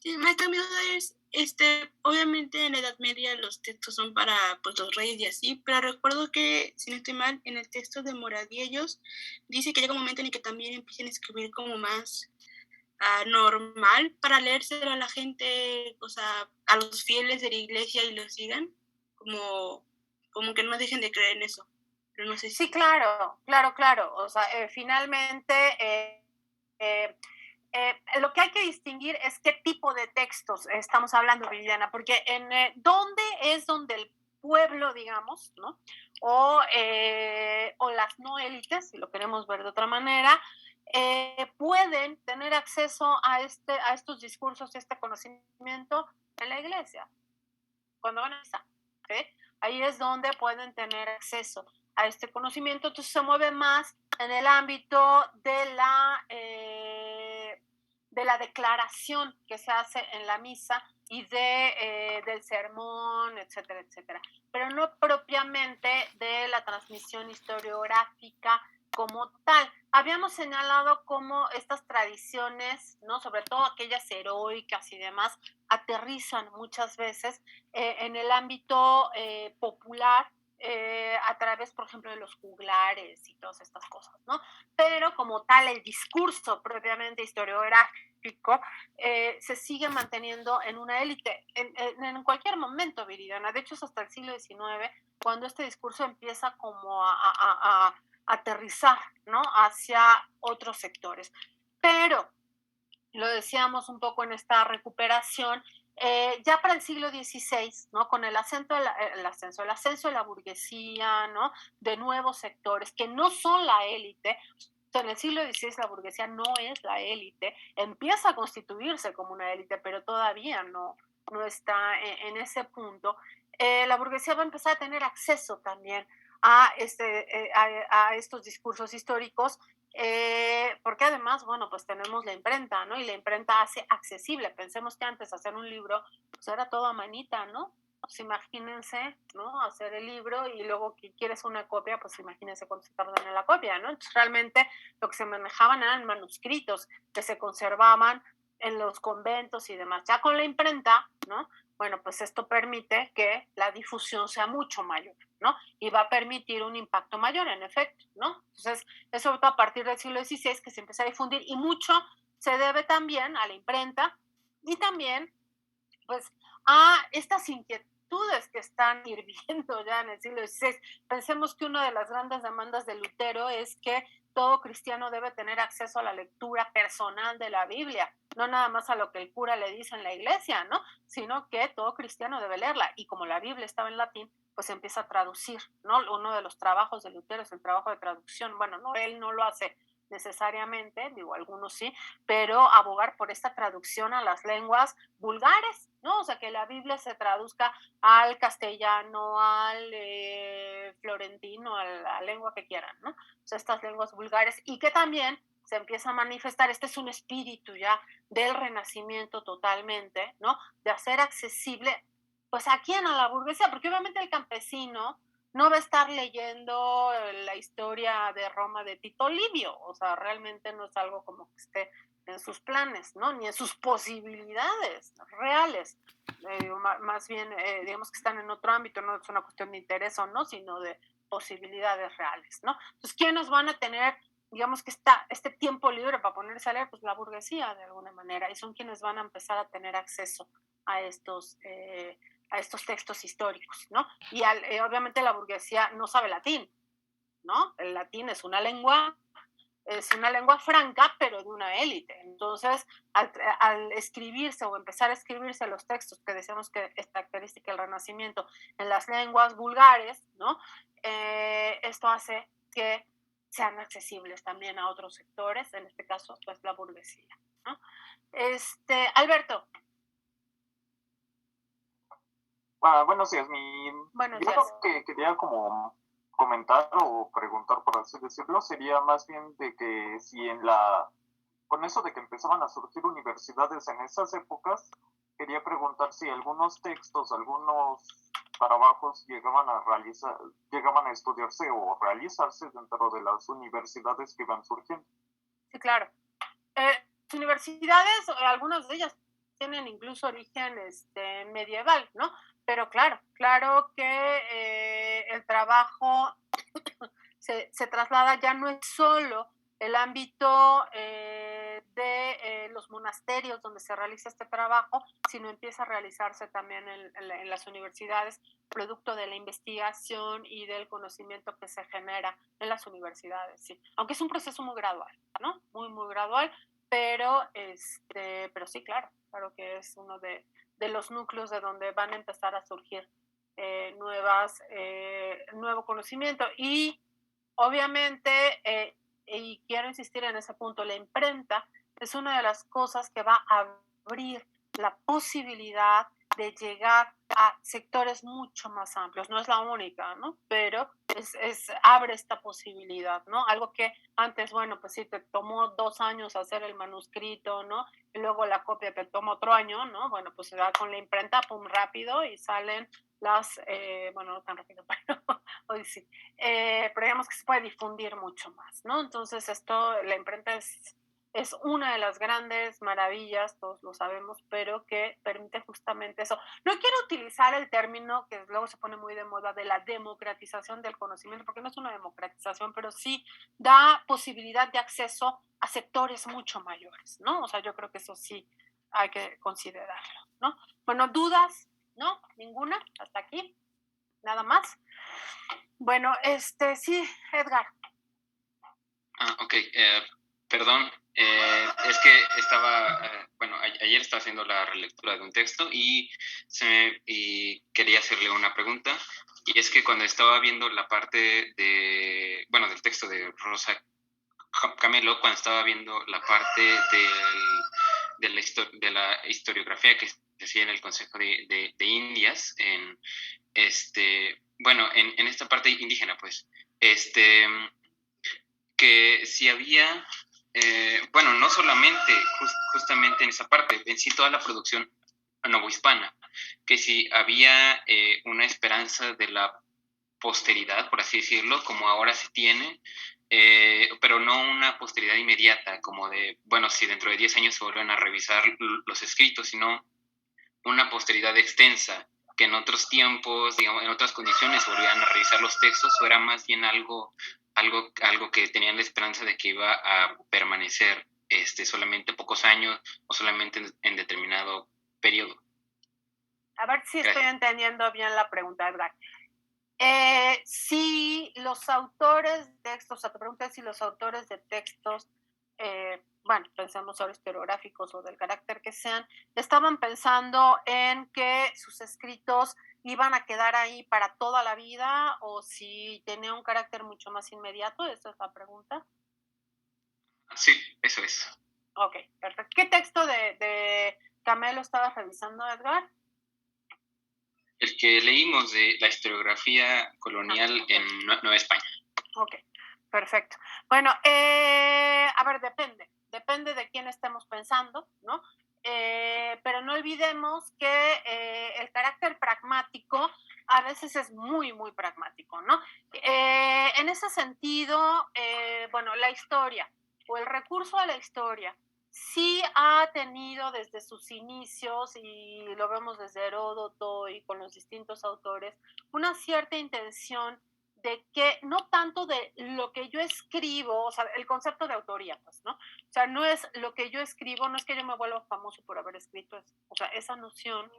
Sí, maestra, mi duda es, obviamente en la Edad Media los textos son para pues, los reyes y así, pero recuerdo que, si no estoy mal, en el texto de Moradiellos dice que llega un momento en el que también empiezan a escribir como más normal para leérselo a la gente, o sea, a los fieles de la iglesia y los sigan, como que no dejen de creer en eso. Pero no sé si... Sí, claro. O sea, finalmente... lo que hay que distinguir es qué tipo de textos estamos hablando, Viridiana, porque en dónde es donde el pueblo, digamos, ¿no? O las no élites, si lo queremos ver de otra manera, pueden tener acceso a estos discursos, este conocimiento en la iglesia, cuando van a misa, ¿sí? Ahí es donde pueden tener acceso a este conocimiento, entonces se mueve más en el ámbito de la declaración que se hace en la misa y del sermón, etcétera, etcétera, pero no propiamente de la transmisión historiográfica como tal. Habíamos señalado cómo estas tradiciones, ¿no? Sobre todo aquellas heroicas y demás, aterrizan muchas veces en el ámbito popular, a través, por ejemplo, de los juglares y todas estas cosas, ¿no? Pero como tal, el discurso propiamente historiográfico se sigue manteniendo en una élite, en cualquier momento, Viridiana. De hecho, es hasta el siglo XIX cuando este discurso empieza como a aterrizar, ¿no? Hacia otros sectores. Pero, lo decíamos un poco en esta recuperación, ya para el siglo XVI, ¿no? Con el ascenso de la burguesía, ¿no? De nuevos sectores que no son la élite. En el siglo XVI la burguesía no es la élite, empieza a constituirse como una élite, pero todavía no está en ese punto. La burguesía va a empezar a tener acceso también a estos discursos históricos, porque además, bueno, pues tenemos la imprenta, ¿no? Y la imprenta hace accesible. Pensemos que antes hacer un libro, pues era todo a manita, ¿no? Pues imagínense, ¿no? Hacer el libro y luego que quieres una copia, pues imagínense cuánto se tardan en la copia, ¿no? Entonces realmente lo que se manejaban eran manuscritos que se conservaban en los conventos y demás. Ya con la imprenta, ¿no? Bueno, pues esto permite que la difusión sea mucho mayor, ¿no? Y va a permitir un impacto mayor, en efecto, ¿no? Entonces, es sobre todo a partir del siglo XVI que se empieza a difundir, y mucho se debe también a la imprenta y también, pues, a estas inquietudes que están hirviendo ya en el siglo XVI. Pensemos que una de las grandes demandas de Lutero es que todo cristiano debe tener acceso a la lectura personal de la Biblia, no nada más a lo que el cura le dice en la iglesia, ¿no? Sino que todo cristiano debe leerla, y como la Biblia estaba en latín, pues se empieza a traducir, ¿no? Uno de los trabajos de Lutero es el trabajo de traducción. Bueno, no, él no lo hace necesariamente, digo, algunos sí, pero abogar por esta traducción a las lenguas vulgares, ¿no? O sea, que la Biblia se traduzca al castellano, al florentino, a la lengua que quieran, ¿no? O sea, estas lenguas vulgares, y que también se empieza a manifestar, este es un espíritu ya del Renacimiento totalmente, ¿no? De hacer accesible, pues, ¿a quién? A la burguesía, porque obviamente el campesino no va a estar leyendo la historia de Roma de Tito Livio, o sea, realmente no es algo como que esté en sus planes, ¿no? Ni en sus posibilidades reales. Más bien, digamos que están en otro ámbito, no es una cuestión de interés o no, sino de posibilidades reales, ¿no? Entonces, ¿quiénes van a tener, digamos que este tiempo libre para ponerse a leer? Pues la burguesía, de alguna manera, y son quienes van a empezar a tener acceso a estos textos históricos, ¿no? Y obviamente la burguesía no sabe latín, ¿no? El latín es una lengua franca, pero de una élite. Entonces, al escribirse o empezar a escribirse los textos que decíamos que es característica del Renacimiento en las lenguas vulgares, ¿no? Esto hace que sean accesibles también a otros sectores, en este caso, pues la burguesía, ¿no? Alberto. Buenos días. Yo lo que quería como comentar o preguntar, por así decirlo, sería más bien de que si con eso de que empezaban a surgir universidades en esas épocas, quería preguntar si algunos textos, algunos trabajos llegaban a estudiarse o realizarse dentro de las universidades que iban surgiendo. Sí, claro. Las universidades, algunas de ellas tienen incluso origen medieval, ¿no? Pero claro que el trabajo se traslada, ya no es solo el ámbito de los monasterios donde se realiza este trabajo, sino empieza a realizarse también en las universidades, producto de la investigación y del conocimiento que se genera en las universidades, sí. Aunque es un proceso muy gradual, ¿no? Muy, muy gradual, pero sí, claro que es uno de los núcleos de donde van a empezar a surgir nuevo conocimiento. Y obviamente, y quiero insistir en ese punto, la imprenta es una de las cosas que va a abrir la posibilidad de llegar a sectores mucho más amplios. No es la única, ¿no? Pero abre esta posibilidad, ¿no? Algo que antes, bueno, pues sí, te tomó 2 años hacer el manuscrito, ¿no? Y luego la copia te toma otro año, ¿no? Bueno, pues ya con la imprenta, pum, rápido, y salen bueno, no tan rápido, pero hoy sí, pero digamos que se puede difundir mucho más, ¿no? Entonces la imprenta es una de las grandes maravillas, todos lo sabemos, pero que permite justamente eso. No quiero utilizar el término que luego se pone muy de moda de la democratización del conocimiento, porque no es una democratización, pero sí da posibilidad de acceso a sectores mucho mayores, ¿no? O sea, yo creo que eso sí hay que considerarlo, ¿no? Bueno, ¿dudas? ¿No? ¿Ninguna? ¿Hasta aquí? ¿Nada más? Bueno, sí, Edgar. Ok, perdón, es que estaba, bueno, ayer estaba haciendo la relectura de un texto y quería hacerle una pregunta, y es que cuando estaba viendo la parte del texto de Rosa Camelo, cuando estaba viendo la parte de la historiografía que se hacía en el Consejo de Indias, en esta parte indígena, pues, que si había, no solamente justamente en esa parte, en sí toda la producción novohispana, que si había una esperanza de la posteridad, por así decirlo, como ahora se tiene, pero no una posteridad inmediata, como de, bueno, si dentro de 10 años se vuelven a revisar los escritos, sino una posteridad extensa, que en otros tiempos, digamos, en otras condiciones volvían a revisar los textos, o era más bien algo que tenían la esperanza de que iba a permanecer solamente pocos años o solamente en determinado periodo. A ver si estoy entendiendo bien la pregunta, Edgar. Si los autores de textos, o sea, te preguntas si los autores de textos, pensemos ahora historiográficos o del carácter que sean, estaban pensando en que sus escritos iban a quedar ahí para toda la vida, o si tenía un carácter mucho más inmediato. ¿Esa es la pregunta? Sí, eso es. Ok, perfecto. ¿Qué texto de Camelo estabas revisando, Edgar? El que leímos de la historiografía colonial okay. en Nueva España. Ok, perfecto. Bueno, a ver, depende de quién estemos pensando, ¿no? Pero no olvidemos que el carácter pragmático a veces es muy, muy pragmático, ¿no? En ese sentido, bueno, la historia o el recurso a la historia sí ha tenido desde sus inicios, y lo vemos desde Heródoto y con los distintos autores, una cierta intención de que no tanto de lo que yo escribo, o sea, el concepto de autoría, pues, ¿no? O sea, no es lo que yo escribo, no es que yo me vuelva famoso por haber escrito eso. O sea, esa noción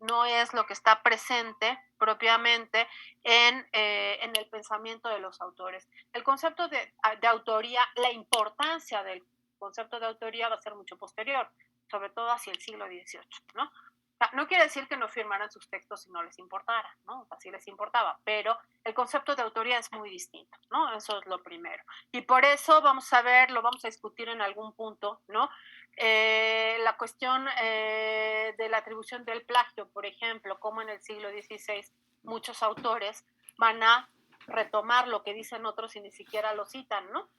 no es lo que está presente propiamente en el pensamiento de los autores. El concepto de autoría, la importancia del concepto de autoría va a ser mucho posterior, sobre todo hacia el siglo XVIII, ¿no? No quiere decir que no firmaran sus textos si no les importara, ¿no? O sea, sí les importaba, pero el concepto de autoría es muy distinto, ¿no? Eso es lo primero. Y por eso vamos a ver, lo vamos a discutir en algún punto, ¿no? La cuestión de la atribución del plagio, por ejemplo, como en el siglo XVI muchos autores van a retomar lo que dicen otros y ni siquiera lo citan, ¿no?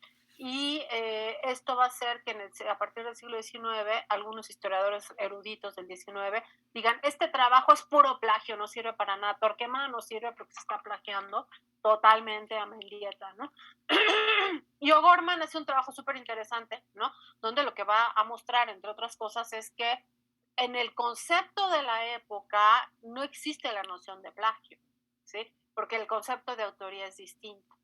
Y esto va a hacer que a partir del siglo XIX algunos historiadores eruditos del XIX digan, este trabajo es puro plagio, no sirve para nada. Torquemada no sirve porque se está plagiando totalmente a Mendieta, ¿no? Y O'Gorman hace un trabajo súper interesante, ¿no? Donde lo que va a mostrar, entre otras cosas, es que en el concepto de la época no existe la noción de plagio, ¿sí? Porque el concepto de autoría es distinto.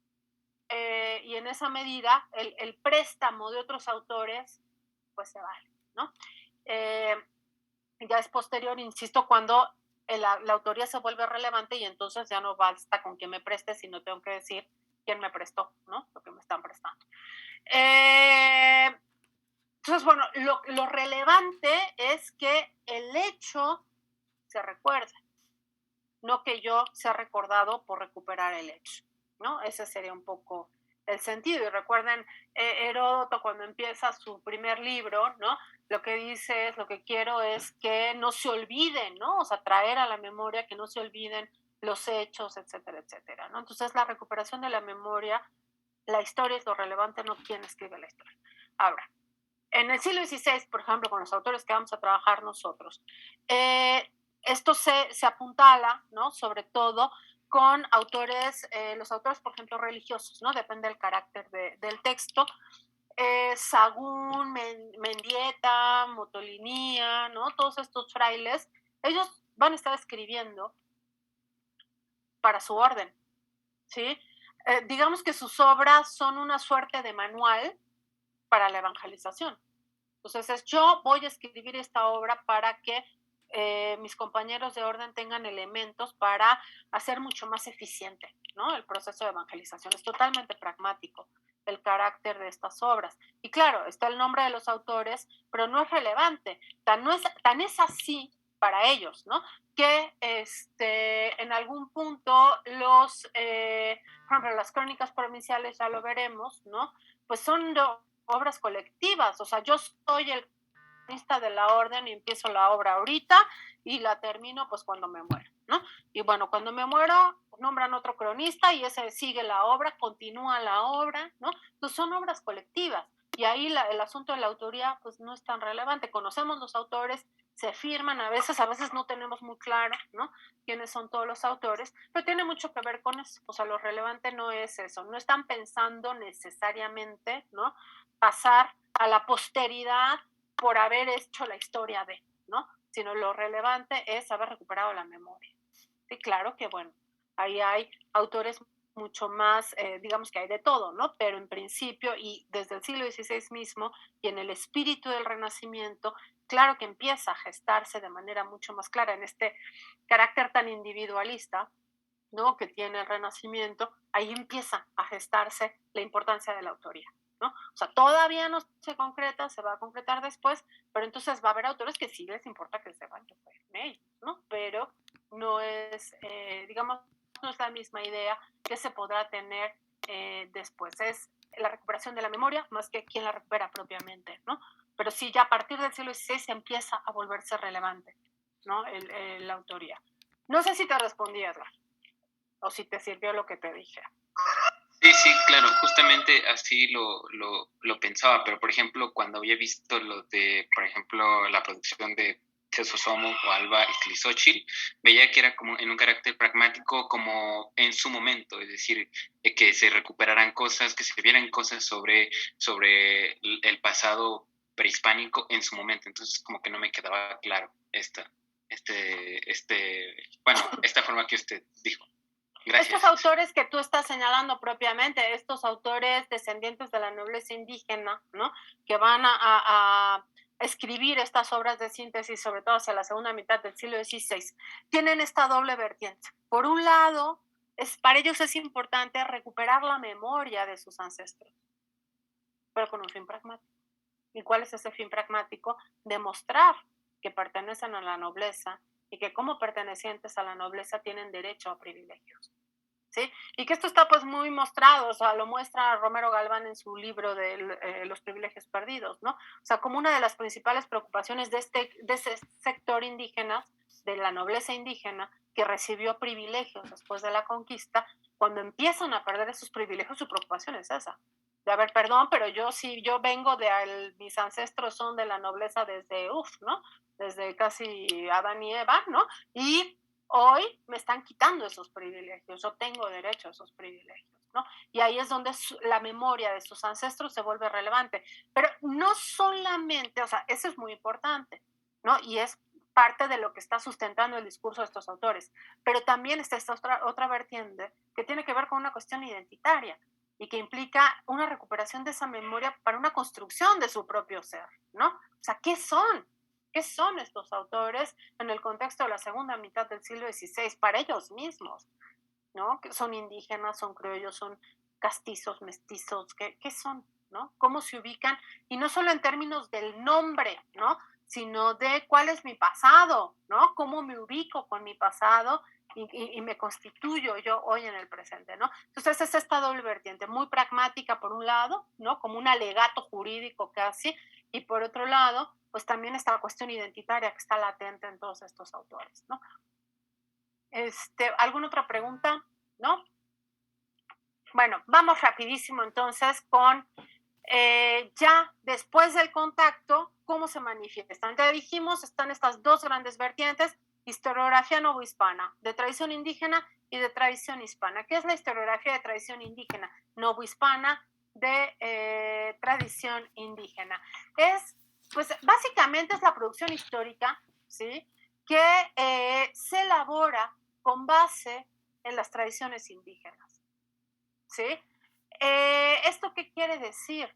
Y en esa medida el préstamo de otros autores pues se vale, ¿no? Ya es posterior, insisto, cuando la autoría se vuelve relevante y entonces ya no basta con que me preste, sino tengo que decir quién me prestó, ¿no? Lo que me están prestando. Entonces, bueno, lo relevante es que el hecho se recuerde, no que yo sea recordado por recuperar el hecho, ¿no? Ese sería un poco el sentido. Y recuerden, Heródoto cuando empieza su primer libro, ¿no? Lo que dice es, lo que quiero es que no se olviden, ¿no? O sea, traer a la memoria que no se olviden los hechos, etcétera, etcétera, ¿no? Entonces, la recuperación de la memoria, la historia es lo relevante, no quién escribe la historia. Ahora, en el siglo XVI, por ejemplo, con los autores que vamos a trabajar nosotros, esto se apuntala, ¿no? Sobre todo con autores, los autores, por ejemplo, religiosos, ¿no? Depende del carácter del texto. Sagún, Mendieta, Motolinía, ¿no? Todos estos frailes, ellos van a estar escribiendo para su orden, ¿sí? Digamos que sus obras son una suerte de manual para la evangelización. Entonces, yo voy a escribir esta obra para que mis compañeros de orden tengan elementos para hacer mucho más eficiente, ¿no? El proceso de evangelización. Es totalmente pragmático el carácter de estas obras. Y claro, está el nombre de los autores, pero no es relevante. Tan es así para ellos, ¿no? Que en algún punto por ejemplo, las crónicas provinciales, ya lo veremos, ¿no? Pues son obras colectivas, o sea, yo soy el cronista de la orden y empiezo la obra ahorita y la termino pues cuando me muero, ¿no? Y bueno, cuando me muero nombran otro cronista y ese sigue la obra, continúa la obra, ¿no? Entonces son obras colectivas y ahí el asunto de la autoría pues no es tan relevante. Conocemos los autores, se firman a veces no tenemos muy claro, ¿no? Quiénes son todos los autores, pero tiene mucho que ver con eso. O sea, lo relevante no es eso, no están pensando necesariamente, ¿no? Pasar a la posteridad por haber hecho la historia de, ¿no? Sino lo relevante es haber recuperado la memoria. Sí, claro que bueno, ahí hay autores mucho más, digamos que hay de todo, ¿no? Pero en principio y desde el siglo XVI mismo y en el espíritu del Renacimiento, claro que empieza a gestarse de manera mucho más clara en este carácter tan individualista, ¿no? Que tiene el Renacimiento, ahí empieza a gestarse la importancia de la autoría, ¿no? O sea, todavía no se concreta, se va a concretar después, pero entonces va a haber autores que sí les importa que se vayan ellos, ¿no? Pero no es, digamos, no es la misma idea que se podrá tener después. Es la recuperación de la memoria más que quién la recupera propiamente, ¿no? Pero sí, ya a partir del siglo XVI se empieza a volverse relevante, ¿no? La autoría. No sé si te respondí, Edgar, o si te sirvió lo que te dije. Sí, claro, justamente así lo pensaba, pero por ejemplo, cuando había visto lo de, por ejemplo, la producción de Tesosomo o Alba y Tlixochitl, veía que era como en un carácter pragmático como en su momento, es decir, que se recuperaran cosas, que se vieran cosas sobre el pasado prehispánico en su momento, entonces como que no me quedaba claro esta forma que usted dijo. Gracias. Estos autores que tú estás señalando propiamente, estos autores descendientes de la nobleza indígena, ¿no? Que van a escribir estas obras de síntesis, sobre todo hacia la segunda mitad del siglo XVI, tienen esta doble vertiente. Por un lado, para ellos es importante recuperar la memoria de sus ancestros, pero con un fin pragmático. ¿Y cuál es ese fin pragmático? Demostrar que pertenecen a la nobleza y que como pertenecientes a la nobleza tienen derecho a privilegios. ¿Sí? Y que esto está pues muy mostrado, o sea, lo muestra Romero Galván en su libro de los privilegios perdidos, ¿no? O sea, como una de las principales preocupaciones de ese sector indígena, de la nobleza indígena, que recibió privilegios después de la conquista, cuando empiezan a perder esos privilegios, su preocupación es esa. De a ver, perdón, pero yo vengo mis ancestros son de la nobleza desde, ¿no? Desde casi Adán y Eva, ¿no? Y hoy me están quitando esos privilegios, yo tengo derecho a esos privilegios, ¿no? Y ahí es donde la memoria de sus ancestros se vuelve relevante. Pero no solamente, o sea, eso es muy importante, ¿no? Y es parte de lo que está sustentando el discurso de estos autores. Pero también está esta otra vertiente que tiene que ver con una cuestión identitaria y que implica una recuperación de esa memoria para una construcción de su propio ser, ¿no? O sea, ¿qué son? ¿Qué son estos autores en el contexto de la segunda mitad del siglo XVI para ellos mismos? ¿No? ¿Son indígenas, son criollos, son castizos, mestizos? ¿Qué son? ¿No? ¿Cómo se ubican? Y no solo en términos del nombre, ¿no? Sino de cuál es mi pasado, ¿no? ¿Cómo me ubico con mi pasado y me constituyo yo hoy en el presente, ¿no? Entonces es esta doble vertiente, muy pragmática por un lado, ¿no? Como un alegato jurídico casi, y por otro lado, pues también esta cuestión identitaria que está latente en todos estos autores, ¿no? ¿Alguna otra pregunta? ¿No? Bueno, vamos rapidísimo entonces con ya después del contacto, ¿cómo se manifiestan? Ya dijimos, están estas dos grandes vertientes, historiografía novohispana, de tradición indígena y de tradición hispana. ¿Qué es la historiografía de tradición indígena? Novohispana de tradición indígena. Pues básicamente es la producción histórica, ¿sí? Que se elabora con base en las tradiciones indígenas, ¿sí? ¿Esto qué quiere decir?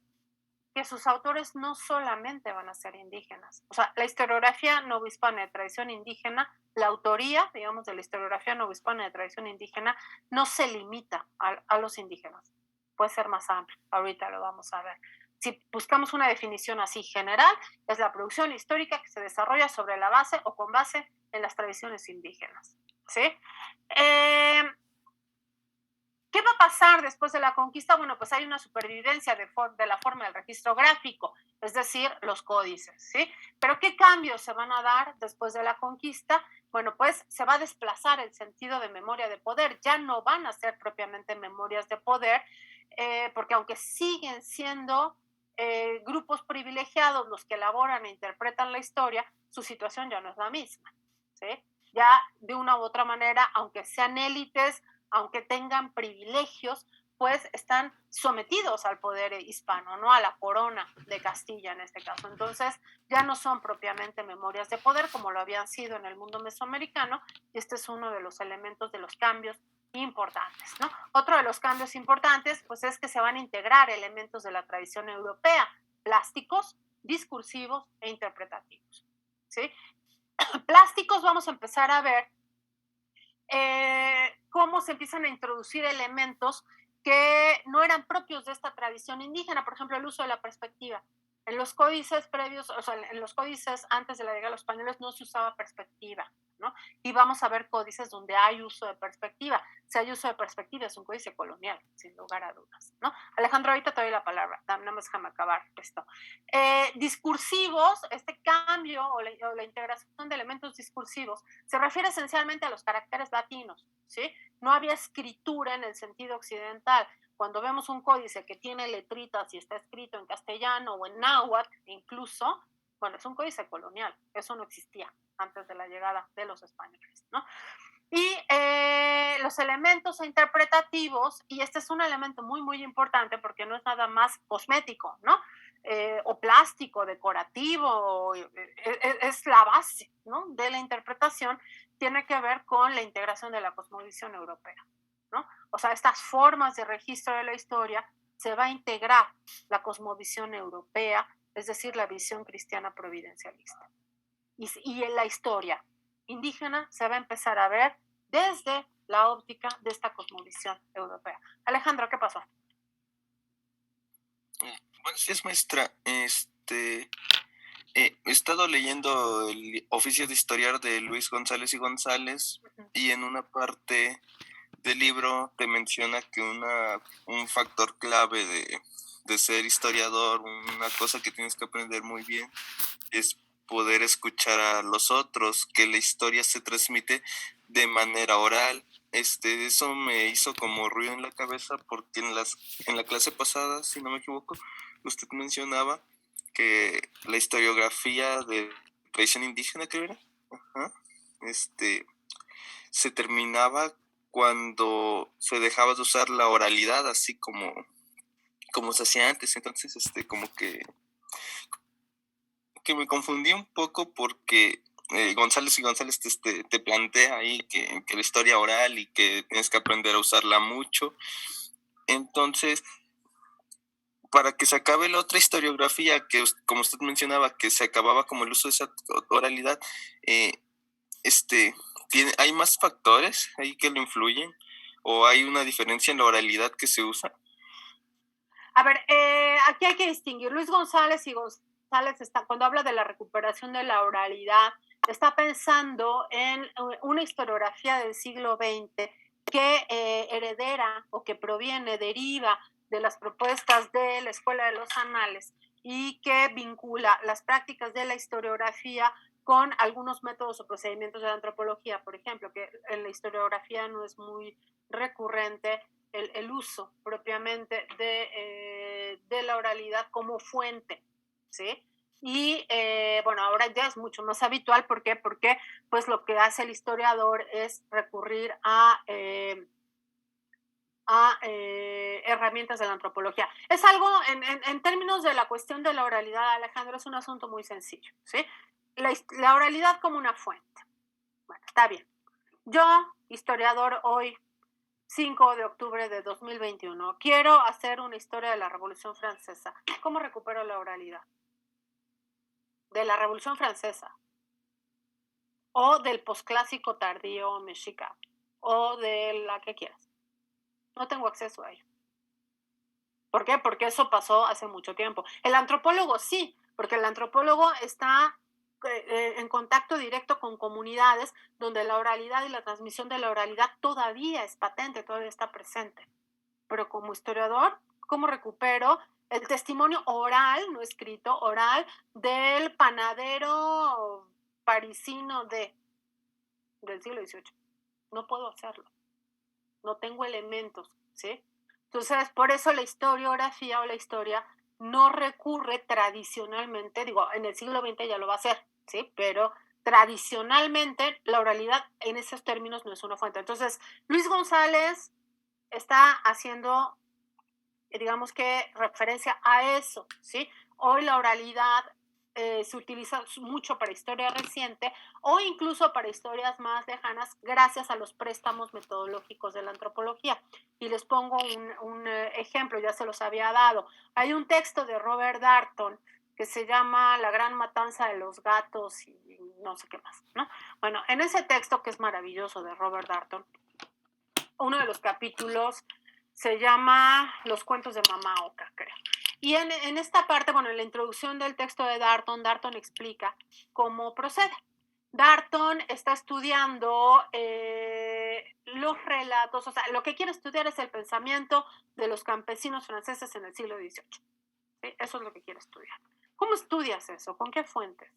Que sus autores no solamente van a ser indígenas. O sea, la historiografía novohispana de tradición indígena, la autoría, digamos, de la historiografía novohispana de tradición indígena, no se limita a los indígenas. Puede ser más amplio. Ahorita lo vamos a ver. Si buscamos una definición así general, es la producción histórica que se desarrolla sobre la base o con base en las tradiciones indígenas. ¿Sí? ¿Qué va a pasar después de la conquista? Bueno, pues hay una supervivencia de la forma del registro gráfico, es decir, los códices, ¿sí? Pero ¿qué cambios se van a dar después de la conquista? Bueno, pues se va a desplazar el sentido de memoria de poder, ya no van a ser propiamente memorias de poder, porque aunque siguen siendo grupos privilegiados los que elaboran e interpretan la historia, su situación ya no es la misma, ¿sí? Ya de una u otra manera, aunque sean élites, aunque tengan privilegios, pues están sometidos al poder hispano, ¿no? A la corona de Castilla en este caso. Entonces, ya no son propiamente memorias de poder como lo habían sido en el mundo mesoamericano, y este es uno de los elementos de los cambios importantes, ¿no? Otro de los cambios importantes, pues es que se van a integrar elementos de la tradición europea, plásticos, discursivos e interpretativos, ¿sí? Plásticos vamos a empezar a ver cómo se empiezan a introducir elementos que no eran propios de esta tradición indígena, por ejemplo, el uso de la perspectiva. En los códices previos, o sea, en los códices antes de la llegada de los españoles no se usaba perspectiva, ¿no? Y vamos a ver códices donde hay uso de perspectiva. Si hay uso de perspectiva, es un códice colonial, sin lugar a dudas, ¿no? Alejandro, ahorita te doy la palabra, nada más déjame acabar esto. Discursivos, este cambio o la integración de elementos discursivos se refiere esencialmente a los caracteres latinos, ¿sí? No había escritura en el sentido occidental. Cuando vemos un códice que tiene letritas y está escrito en castellano o en náhuatl incluso, bueno, es un códice colonial, eso no existía antes de la llegada de los españoles, ¿no? Y los elementos interpretativos, y este es un elemento muy, muy importante porque no es nada más cosmético, ¿no? O plástico, decorativo, es la base, ¿no? De la interpretación, tiene que ver con la integración de la cosmovisión europea, ¿no? O sea, estas formas de registro de la historia se va a integrar la cosmovisión europea, es decir, la visión cristiana providencialista. Y en la historia indígena se va a empezar a ver desde la óptica de esta cosmovisión europea. Alejandro, ¿qué pasó? Buenos días, maestra. He estado leyendo el Oficio de Historiar de Luis González y González, y en una parte del libro te menciona que un factor clave de ser historiador, una cosa que tienes que aprender muy bien, es poder escuchar a los otros, que la historia se transmite de manera oral. Eso me hizo como ruido en la cabeza porque en la clase pasada, si no me equivoco, usted mencionaba que la historiografía de tradición indígena, creo era, se terminaba cuando se dejaba de usar la oralidad, así como se hacía antes. Entonces, como que me confundí un poco porque González y González te plantea ahí que la historia oral y que tienes que aprender a usarla mucho. Entonces, para que se acabe la otra historiografía, que como usted mencionaba, que se acababa como el uso de esa oralidad, ¿hay más factores ahí que lo influyen? ¿O hay una diferencia en la oralidad que se usa? A ver, aquí hay que distinguir. Luis González y González cuando habla de la recuperación de la oralidad, está pensando en una historiografía del siglo XX que heredera o que deriva de las propuestas de la Escuela de los Anales y que vincula las prácticas de la historiografía con algunos métodos o procedimientos de la antropología. Por ejemplo, que en la historiografía no es muy recurrente el uso propiamente de la oralidad como fuente, ¿sí? Y bueno, ahora ya es mucho más habitual. ¿Por qué? Porque pues lo que hace el historiador es recurrir a herramientas de la antropología. Es algo, en términos de la cuestión de la oralidad, Alejandro, es un asunto muy sencillo, ¿sí? La oralidad como una fuente. Bueno, está bien. Yo, historiador, hoy, 5 de octubre de 2021, quiero hacer una historia de la Revolución Francesa. ¿Cómo recupero la oralidad? De la Revolución Francesa, o del posclásico tardío mexica, o de la que quieras. No tengo acceso a ello. ¿Por qué? Porque eso pasó hace mucho tiempo. El antropólogo sí, porque el antropólogo está en contacto directo con comunidades donde la oralidad y la transmisión de la oralidad todavía es patente, todavía está presente. Pero como historiador, ¿cómo recupero el testimonio oral, no escrito, oral, del panadero parisino del siglo XVIII? No puedo hacerlo. No tengo elementos, ¿sí? Entonces, por eso la historiografía o la historia no recurre tradicionalmente, digo, en el siglo XX ya lo va a hacer, ¿sí? Pero tradicionalmente la oralidad en esos términos no es una fuente. Entonces, Luis González está haciendo, digamos que, referencia a eso, ¿sí? Hoy la oralidad se utiliza mucho para historia reciente o incluso para historias más lejanas gracias a los préstamos metodológicos de la antropología. Y les pongo un ejemplo, ya se los había dado. Hay un texto de Robert Darnton que se llama La gran matanza de los gatos y no sé qué más, ¿no? Bueno, en ese texto, que es maravilloso, de Robert Darnton, uno de los capítulos se llama Los cuentos de Mamá Oca, creo. Y en esta parte, bueno, en la introducción del texto de Darnton explica cómo procede. Darton está estudiando los relatos, o sea, lo que quiere estudiar es el pensamiento de los campesinos franceses en el siglo XVIII. ¿Sí? Eso es lo que quiere estudiar. ¿Cómo estudias eso? ¿Con qué fuentes?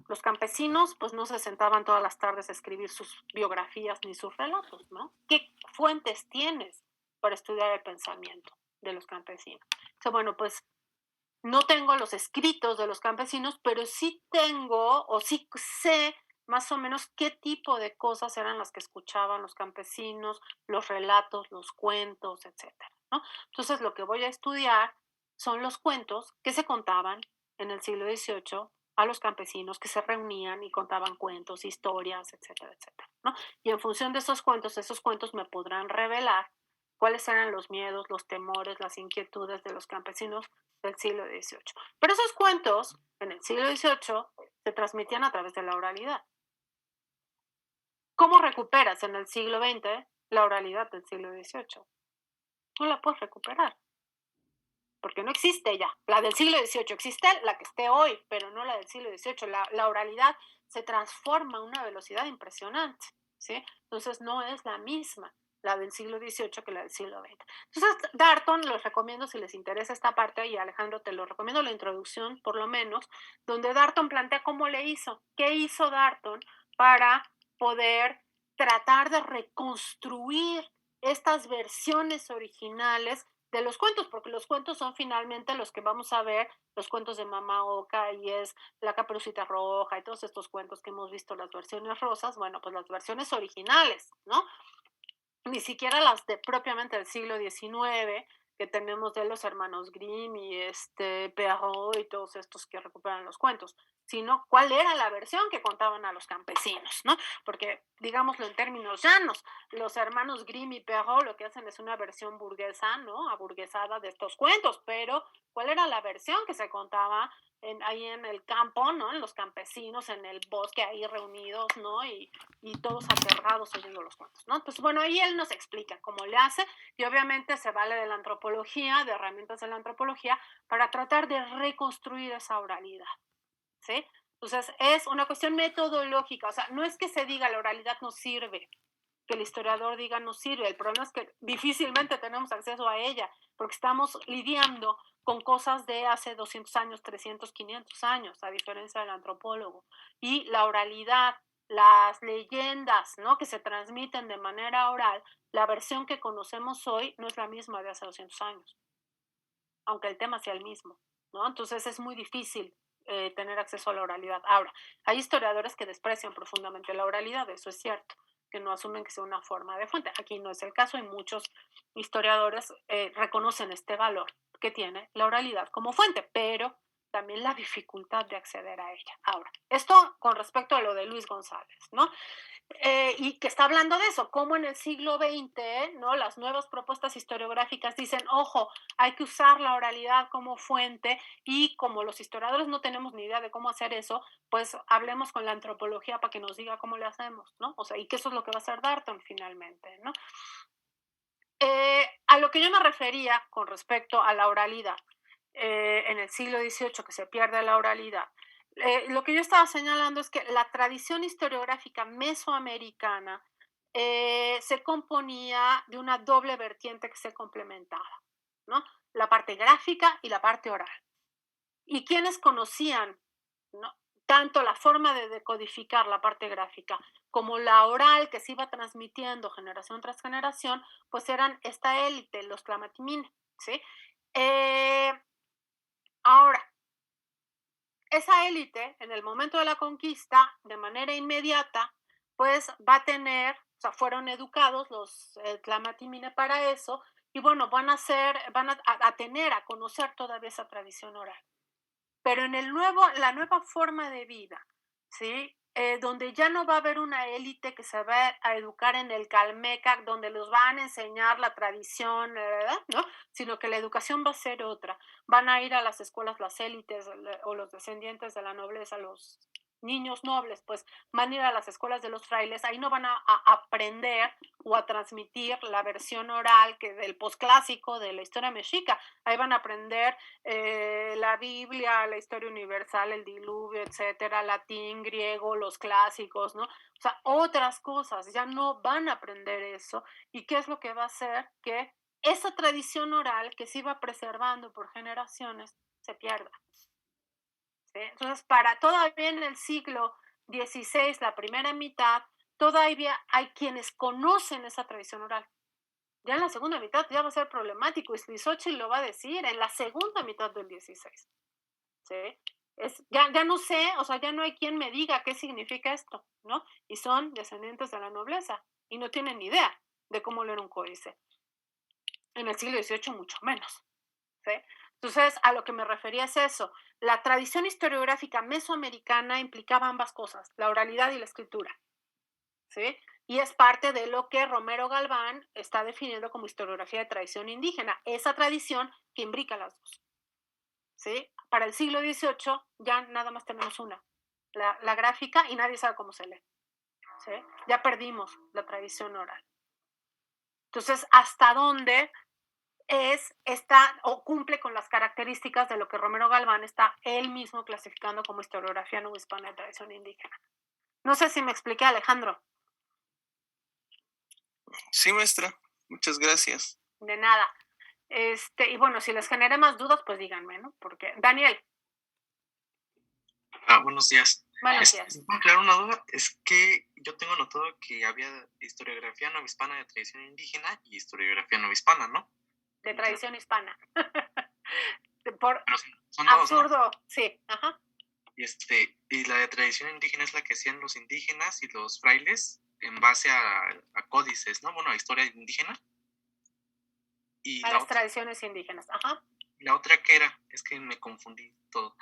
Los campesinos pues no se sentaban todas las tardes a escribir sus biografías ni sus relatos, ¿no? ¿Qué fuentes tienes para estudiar el pensamiento de los campesinos? O sea, bueno, pues no tengo los escritos de los campesinos, pero sí tengo o sí sé más o menos qué tipo de cosas eran las que escuchaban los campesinos, los relatos, los cuentos, etcétera, ¿no? Entonces lo que voy a estudiar son los cuentos que se contaban en el siglo XVIII a los campesinos que se reunían y contaban cuentos, historias, etcétera, etcétera, ¿no? Y en función de esos cuentos me podrán revelar cuáles eran los miedos, los temores, las inquietudes de los campesinos del siglo XVIII. Pero esos cuentos en el siglo XVIII se transmitían a través de la oralidad. ¿Cómo recuperas en el siglo XX la oralidad del siglo XVIII? No la puedes recuperar, porque no existe ya. La del siglo XVIII existe, la que esté hoy, pero no la del siglo XVIII. La oralidad se transforma a una velocidad impresionante, ¿sí? Entonces no es la misma la del siglo XVIII que la del siglo XX. Entonces, Darton, los recomiendo si les interesa esta parte, y Alejandro, te lo recomiendo la introducción, por lo menos, donde Darton plantea cómo le hizo, qué hizo Darton para poder tratar de reconstruir estas versiones originales de los cuentos, porque los cuentos son finalmente los que vamos a ver, los cuentos de Mamá Oca, y es La Caperucita Roja y todos estos cuentos que hemos visto, las versiones rosas, bueno, pues las versiones originales, ¿no? Ni siquiera las de propiamente del siglo XIX, que tenemos de los hermanos Grimm y Perrault y todos estos que recuperan los cuentos, sino cuál era la versión que contaban a los campesinos, ¿no? Porque, digámoslo en términos llanos, los hermanos Grimm y Perrault lo que hacen es una versión burguesa, ¿no? Aburguesada de estos cuentos, pero ¿cuál era la versión que se contaba ahí en el campo, ¿no? En los campesinos, en el bosque, ahí reunidos, ¿no? Y todos aterrados oyendo los cuentos, ¿no? Entonces, bueno, ahí él nos explica cómo le hace, y obviamente se vale de la antropología, de herramientas de la antropología, para tratar de reconstruir esa oralidad, ¿sí? Entonces, es una cuestión metodológica, o sea, no es que se diga la oralidad no sirve, que el historiador diga no sirve, el problema es que difícilmente tenemos acceso a ella, porque estamos lidiando con cosas de hace 200 años, 300, 500 años, a diferencia del antropólogo, y la oralidad, las leyendas, ¿no?, que se transmiten de manera oral, la versión que conocemos hoy no es la misma de hace 200 años, aunque el tema sea el mismo, ¿no? Entonces es muy difícil tener acceso a la oralidad. Ahora, hay historiadores que desprecian profundamente la oralidad, eso es cierto, que no asumen que sea una forma de fuente. Aquí no es el caso, y muchos historiadores reconocen este valor que tiene la oralidad como fuente, pero también la dificultad de acceder a ella. Ahora, esto con respecto a lo de Luis González, ¿no? Y que está hablando de eso, como en el siglo XX, ¿no?, las nuevas propuestas historiográficas dicen, ojo, hay que usar la oralidad como fuente, y como los historiadores no tenemos ni idea de cómo hacer eso, pues hablemos con la antropología para que nos diga cómo le hacemos, ¿no? O sea, y que eso es lo que va a hacer Darton finalmente, ¿no? A lo que yo me refería con respecto a la oralidad, en el siglo XVIII, que se pierde la oralidad, lo que yo estaba señalando es que la tradición historiográfica mesoamericana se componía de una doble vertiente que se complementaba, ¿no? La parte gráfica y la parte oral. ¿Y quiénes conocían, ¿no?, tanto la forma de decodificar la parte gráfica como la oral que se iba transmitiendo generación tras generación? Pues eran esta élite, los Tlamatimine, ¿sí? Ahora, esa élite, en el momento de la conquista, de manera inmediata, pues va a tener, o sea, fueron educados los Tlamatimine para eso, y bueno, van a tener, a conocer todavía esa tradición oral. Pero en la nueva forma de vida, ¿sí? Donde ya no va a haber una élite que se va a educar en el Calmecac, donde los van a enseñar la tradición, ¿no? Sino que la educación va a ser otra. Van a ir a las escuelas las élites o los descendientes de la nobleza, los niños nobles, pues van a ir a las escuelas de los frailes, ahí no van a aprender o a transmitir la versión oral del posclásico de la historia mexica, ahí van a aprender la Biblia, la historia universal, el diluvio, etcétera, latín, griego, los clásicos, ¿no? O sea, otras cosas, ya no van a aprender eso. ¿Y qué es lo que va a hacer? Que esa tradición oral que se iba preservando por generaciones se pierda. ¿Sí? Entonces, todavía en el siglo XVI, la primera mitad, todavía hay quienes conocen esa tradición oral. Ya en la segunda mitad ya va a ser problemático, y Xochitl lo va a decir, en la segunda mitad del XVI. ¿Sí? Ya no sé, o sea, ya no hay quien me diga qué significa esto, ¿no? Y son descendientes de la nobleza y no tienen ni idea de cómo leer un códice. En el siglo XVIII mucho menos. ¿Sí? Entonces, a lo que me refería es eso. La tradición historiográfica mesoamericana implicaba ambas cosas, la oralidad y la escritura. ¿Sí? Y es parte de lo que Romero Galván está definiendo como historiografía de tradición indígena, esa tradición que imbrica las dos. ¿Sí? Para el siglo XVIII ya nada más tenemos una, la gráfica, y nadie sabe cómo se lee. ¿Sí? Ya perdimos la tradición oral. Entonces, ¿hasta dónde o cumple con las características de lo que Romero Galván está él mismo clasificando como historiografía novohispana de tradición indígena? No sé si me expliqué, Alejandro. Sí, maestra. Muchas gracias. De nada. Y bueno, si les generé más dudas, pues díganme, ¿no? Porque, Daniel. Buenos días. Buenos días. Claro, una duda es que yo tengo notado que había historiografía novohispana de tradición indígena y historiografía novohispana, ¿no? De tradición hispana. Pero son absurdo, dos, ¿no? Sí, ajá. Y la de tradición indígena es la que hacían los indígenas y los frailes en base a códices, ¿no? Bueno, a historia indígena. Y a las tradiciones indígenas, ajá. ¿La otra qué era? Es que me confundí todo.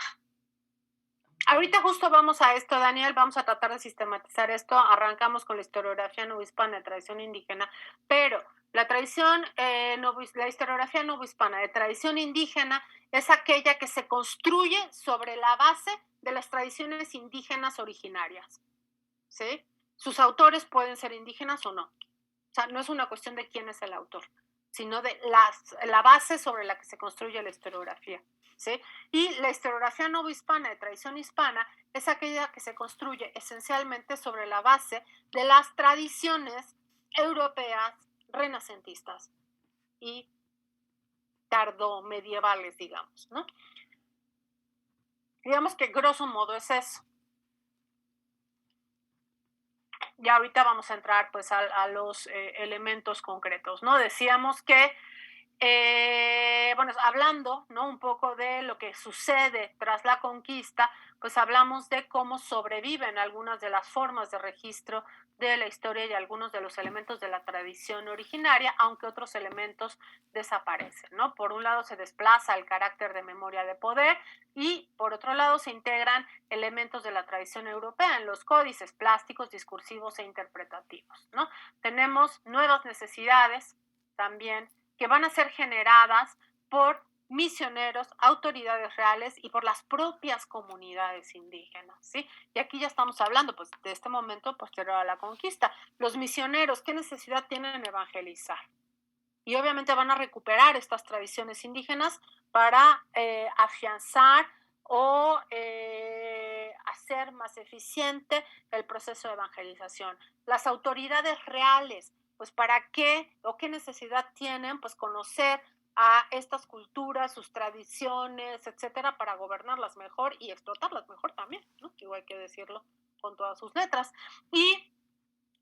Ahorita justo vamos a esto, Daniel, vamos a tratar de sistematizar esto. Arrancamos con la historiografía novohispana de tradición indígena, pero la historiografía novohispana de tradición indígena es aquella que se construye sobre la base de las tradiciones indígenas originarias, ¿sí? Sus autores pueden ser indígenas o no. O sea, no es una cuestión de quién es el autor, sino de la base sobre la que se construye la historiografía. ¿Sí? Y la historiografía novohispana de tradición hispana es aquella que se construye esencialmente sobre la base de las tradiciones europeas renacentistas y tardomedievales, digamos, ¿no? Digamos que grosso modo es eso. Ya ahorita vamos a entrar pues a los elementos concretos, ¿no? Decíamos que bueno, hablando, ¿no? Un poco de lo que sucede tras la conquista, pues hablamos de cómo sobreviven algunas de las formas de registro de la historia y algunos de los elementos de la tradición originaria, aunque otros elementos desaparecen, ¿no? Por un lado se desplaza el carácter de memoria de poder y por otro lado se integran elementos de la tradición europea en los códices plásticos, discursivos e interpretativos, ¿no? Tenemos nuevas necesidades también que van a ser generadas por misioneros, autoridades reales y por las propias comunidades indígenas, ¿sí? Y aquí ya estamos hablando, pues, de este momento posterior a la conquista. Los misioneros, ¿qué necesidad tienen de evangelizar? Y obviamente van a recuperar estas tradiciones indígenas para afianzar o hacer más eficiente el proceso de evangelización. Las autoridades reales, pues para qué o qué necesidad tienen, pues conocer a estas culturas, sus tradiciones, etcétera, para gobernarlas mejor y explotarlas mejor también, ¿no? Igual hay que decirlo con todas sus letras. Y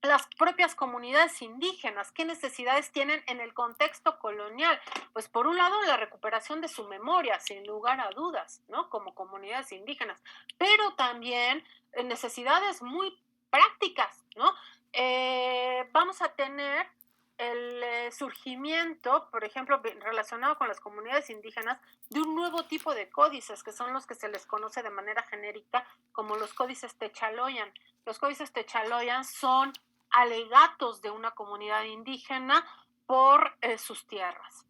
las propias comunidades indígenas, ¿qué necesidades tienen en el contexto colonial? Pues por un lado la recuperación de su memoria, sin lugar a dudas, ¿no? Como comunidades indígenas, pero también necesidades muy prácticas, ¿no? Vamos a tener el surgimiento, por ejemplo, relacionado con las comunidades indígenas, de un nuevo tipo de códices, que son los que se les conoce de manera genérica como los códices Techaloyan. Los códices Techaloyan son alegatos de una comunidad indígena por sus tierras.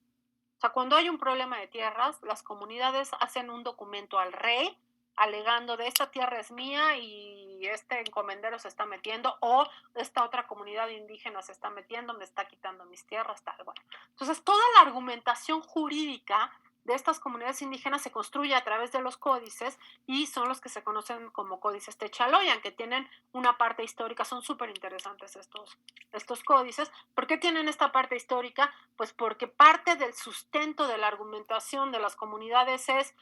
O sea, cuando hay un problema de tierras, las comunidades hacen un documento al rey, alegando de esta tierra es mía y este encomendero se está metiendo, o esta otra comunidad indígena se está metiendo, me está quitando mis tierras, tal. Bueno, entonces toda la argumentación jurídica de estas comunidades indígenas se construye a través de los códices y son los que se conocen como códices Techaloyan, que tienen una parte histórica. Son súper interesantes estos códices. ¿Por qué tienen esta parte histórica? Pues porque parte del sustento de la argumentación de las comunidades es: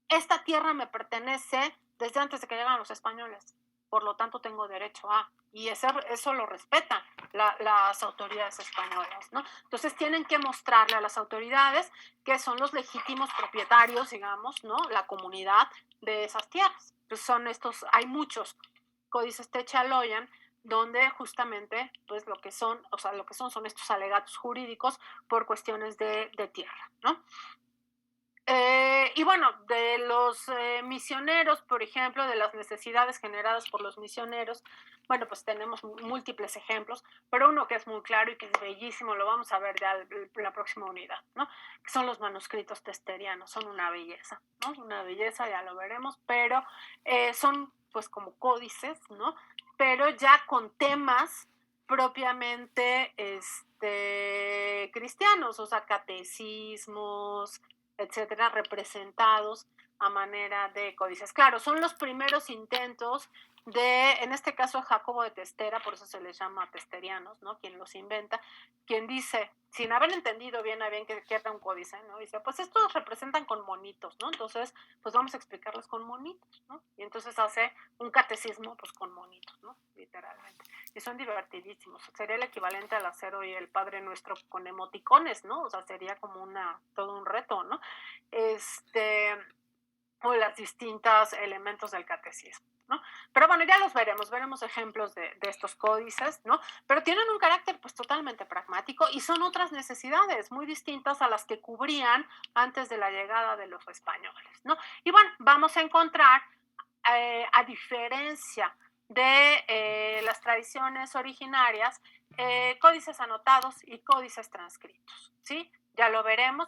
esta tierra me pertenece desde antes de que llegaran los españoles, por lo tanto tengo derecho a, y eso lo respetan las autoridades españolas, ¿no? Entonces tienen que mostrarle a las autoridades que son los legítimos propietarios, digamos, ¿no? La comunidad de esas tierras. Pues hay muchos códices Techaloyan donde justamente pues lo que son estos alegatos jurídicos por cuestiones de tierra, ¿no? Y bueno, de los misioneros, por ejemplo, de las necesidades generadas por los misioneros, bueno, pues tenemos múltiples ejemplos, pero uno que es muy claro y que es bellísimo, lo vamos a ver ya en la próxima unidad, ¿no? Que son los manuscritos testerianos, son una belleza, ¿no? Una belleza, ya lo veremos, pero son pues como códices, ¿no? Pero ya con temas propiamente cristianos, o sea, catecismos, etcétera, representados a manera de códices. Claro, son los primeros intentos en este caso, Jacobo de Testera, por eso se les llama testerianos, ¿no? Quien los inventa, quien dice, sin haber entendido bien a bien que era un códice, ¿no? Dice, pues estos representan con monitos, ¿no? Entonces, pues vamos a explicarles con monitos, ¿no? Y entonces hace un catecismo, pues con monitos, ¿no? Literalmente. Y son divertidísimos. Sería el equivalente al hacer hoy el Padre Nuestro con emoticones, ¿no? O sea, sería como todo un reto, ¿no? O los distintos elementos del catecismo, ¿no? Pero bueno, ya los veremos ejemplos de estos códices, ¿no? Pero tienen un carácter pues totalmente pragmático y son otras necesidades muy distintas a las que cubrían antes de la llegada de los españoles, ¿no? Y bueno, vamos a encontrar, a diferencia de las tradiciones originarias, códices anotados y códices transcritos, ¿sí? Ya lo veremos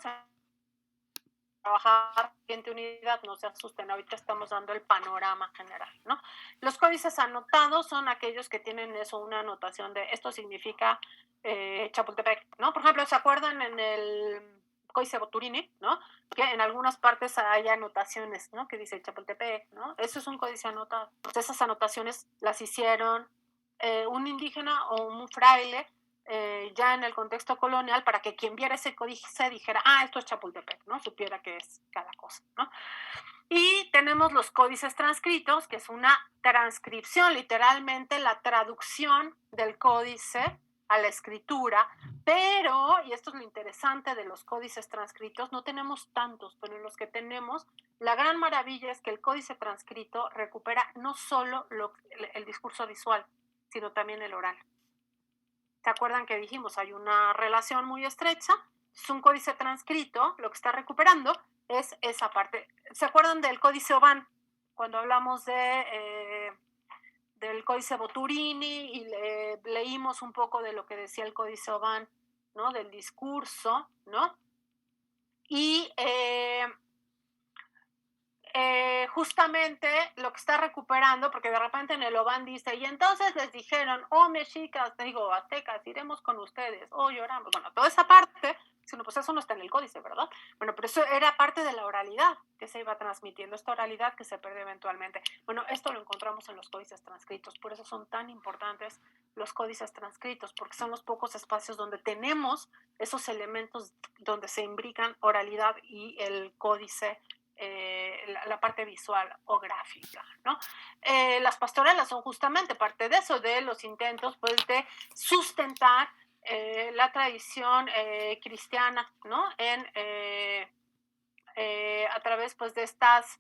trabajar la siguiente unidad, no se asusten, ahorita estamos dando el panorama general, ¿no? Los códices anotados son aquellos que tienen una anotación de esto significa Chapultepec, ¿no? Por ejemplo, ¿se acuerdan en el Códice Boturini, ¿no? Que en algunas partes hay anotaciones, ¿no? Que dice Chapultepec, ¿no? Eso es un códice anotado. Entonces, esas anotaciones las hicieron un indígena o un fraile ya en el contexto colonial, para que quien viera ese códice dijera, esto es Chapultepec, ¿no? Supiera qué es cada cosa, ¿no? Y tenemos los códices transcritos, que es una transcripción, literalmente la traducción del códice a la escritura, pero, y esto es lo interesante de los códices transcritos, no tenemos tantos, pero en los que tenemos, la gran maravilla es que el códice transcrito recupera no solo el discurso visual, sino también el oral. ¿Se acuerdan que dijimos? Hay una relación muy estrecha. Es un códice transcrito, lo que está recuperando es esa parte. ¿Se acuerdan del códice Oban? Cuando hablamos del códice Boturini y leímos un poco de lo que decía el códice Oban, ¿no? Del discurso, ¿no? Y justamente lo que está recuperando, porque de repente en el Oban dice, y entonces les dijeron, mexicas, aztecas, iremos con ustedes, lloramos. Bueno, toda esa parte, pues eso no está en el códice, ¿verdad? Bueno, pero eso era parte de la oralidad que se iba transmitiendo, esta oralidad que se pierde eventualmente. Bueno, esto lo encontramos en los códices transcritos, por eso son tan importantes los códices transcritos, porque son los pocos espacios donde tenemos esos elementos donde se imbrican oralidad y el códice, la parte visual o gráfica, ¿no? Las pastorelas son justamente parte de eso, de los intentos pues de sustentar la tradición cristiana, ¿no? A través pues de estas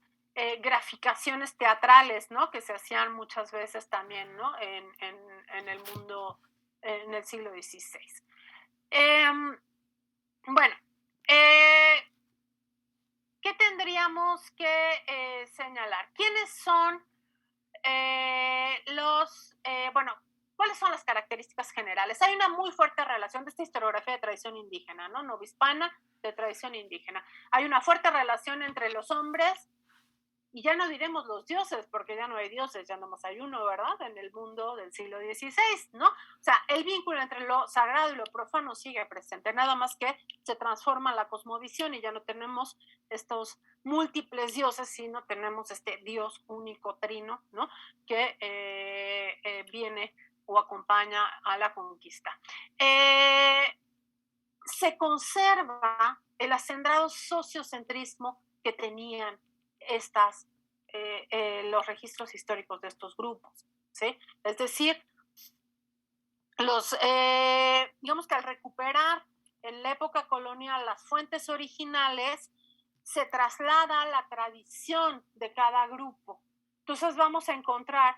graficaciones teatrales, ¿no? Que se hacían muchas veces también, ¿no? En el mundo, en el siglo XVI. Bueno, ¿qué tendríamos que señalar? ¿Quiénes son cuáles son las características generales? Hay una muy fuerte relación de esta historiografía de tradición indígena, ¿no? Novohispana, de tradición indígena. Hay una fuerte relación entre los hombres y ya no diremos los dioses, porque ya no hay dioses, ya nomás hay uno, ¿verdad? En el mundo del siglo XVI, ¿no? O sea, el vínculo entre lo sagrado y lo profano sigue presente, nada más que se transforma la cosmovisión y ya no tenemos estos múltiples dioses, sino tenemos este Dios único, trino, ¿no? Que viene o acompaña a la conquista. Se conserva el acendrado sociocentrismo que tenían los registros históricos de estos grupos, ¿sí? Es decir, digamos que al recuperar en la época colonial las fuentes originales, se traslada la tradición de cada grupo. Entonces vamos a encontrar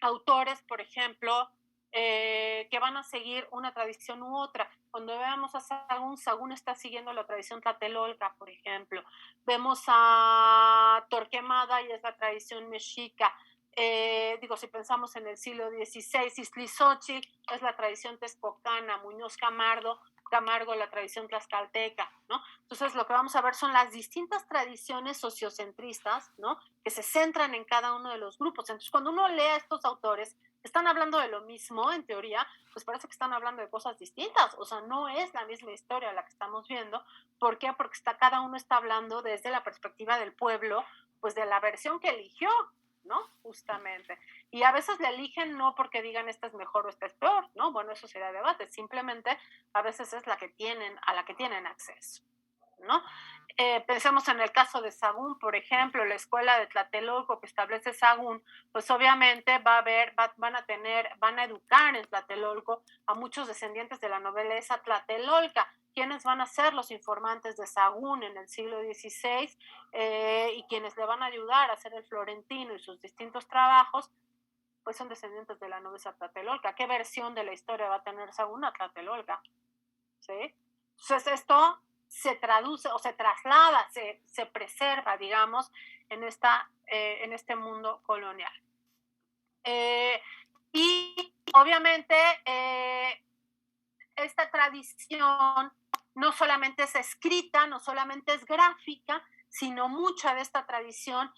autores, por ejemplo, que van a seguir una tradición u otra. Cuando veamos a Sahagún, Sahagún está siguiendo la tradición tlatelolca, por ejemplo. Vemos a Torquemada y es la tradición mexica. Si pensamos en el siglo XVI, Iztlizochitl es la tradición texcocana, Muñoz Camargo, la tradición tlaxcalteca, ¿no? Entonces lo que vamos a ver son las distintas tradiciones sociocentristas, ¿no? Que se centran en cada uno de los grupos. Entonces cuando uno lee a estos autores, están hablando de lo mismo, en teoría, pues parece que están hablando de cosas distintas, o sea, no es la misma historia la que estamos viendo. ¿Por qué? Porque cada uno está hablando desde la perspectiva del pueblo, pues de la versión que eligió, ¿no? Justamente. Y a veces le eligen no porque digan esta es mejor o esta es peor, ¿no? Bueno, eso será debate, simplemente a veces es a la que tienen acceso, ¿no? Pensemos en el caso de Sahagún, por ejemplo, la escuela de Tlatelolco que establece Sahagún, pues obviamente van a educar en Tlatelolco a muchos descendientes de la nobleza tlatelolca, quienes van a ser los informantes de Sahagún en el siglo XVI y quienes le van a ayudar a hacer el florentino y sus distintos trabajos, pues son descendientes de la nobleza tlatelolca. ¿Qué versión de la historia va a tener Sahagún a Tlatelolca? ¿Sí? Entonces esto se traduce o se traslada, se preserva, digamos, en este mundo colonial. Y obviamente esta tradición no solamente es escrita, no solamente es gráfica, sino mucha de esta tradición,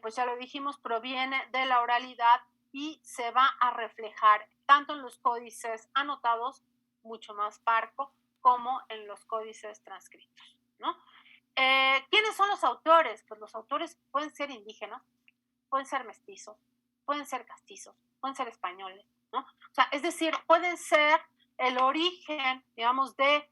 pues ya lo dijimos, proviene de la oralidad y se va a reflejar tanto en los códices anotados, mucho más parco, como en los códices transcritos, ¿no? ¿Quiénes son los autores? Pues los autores pueden ser indígenas, pueden ser mestizos, pueden ser castizos, pueden ser españoles, ¿no? O sea, es decir, pueden ser el origen, digamos, de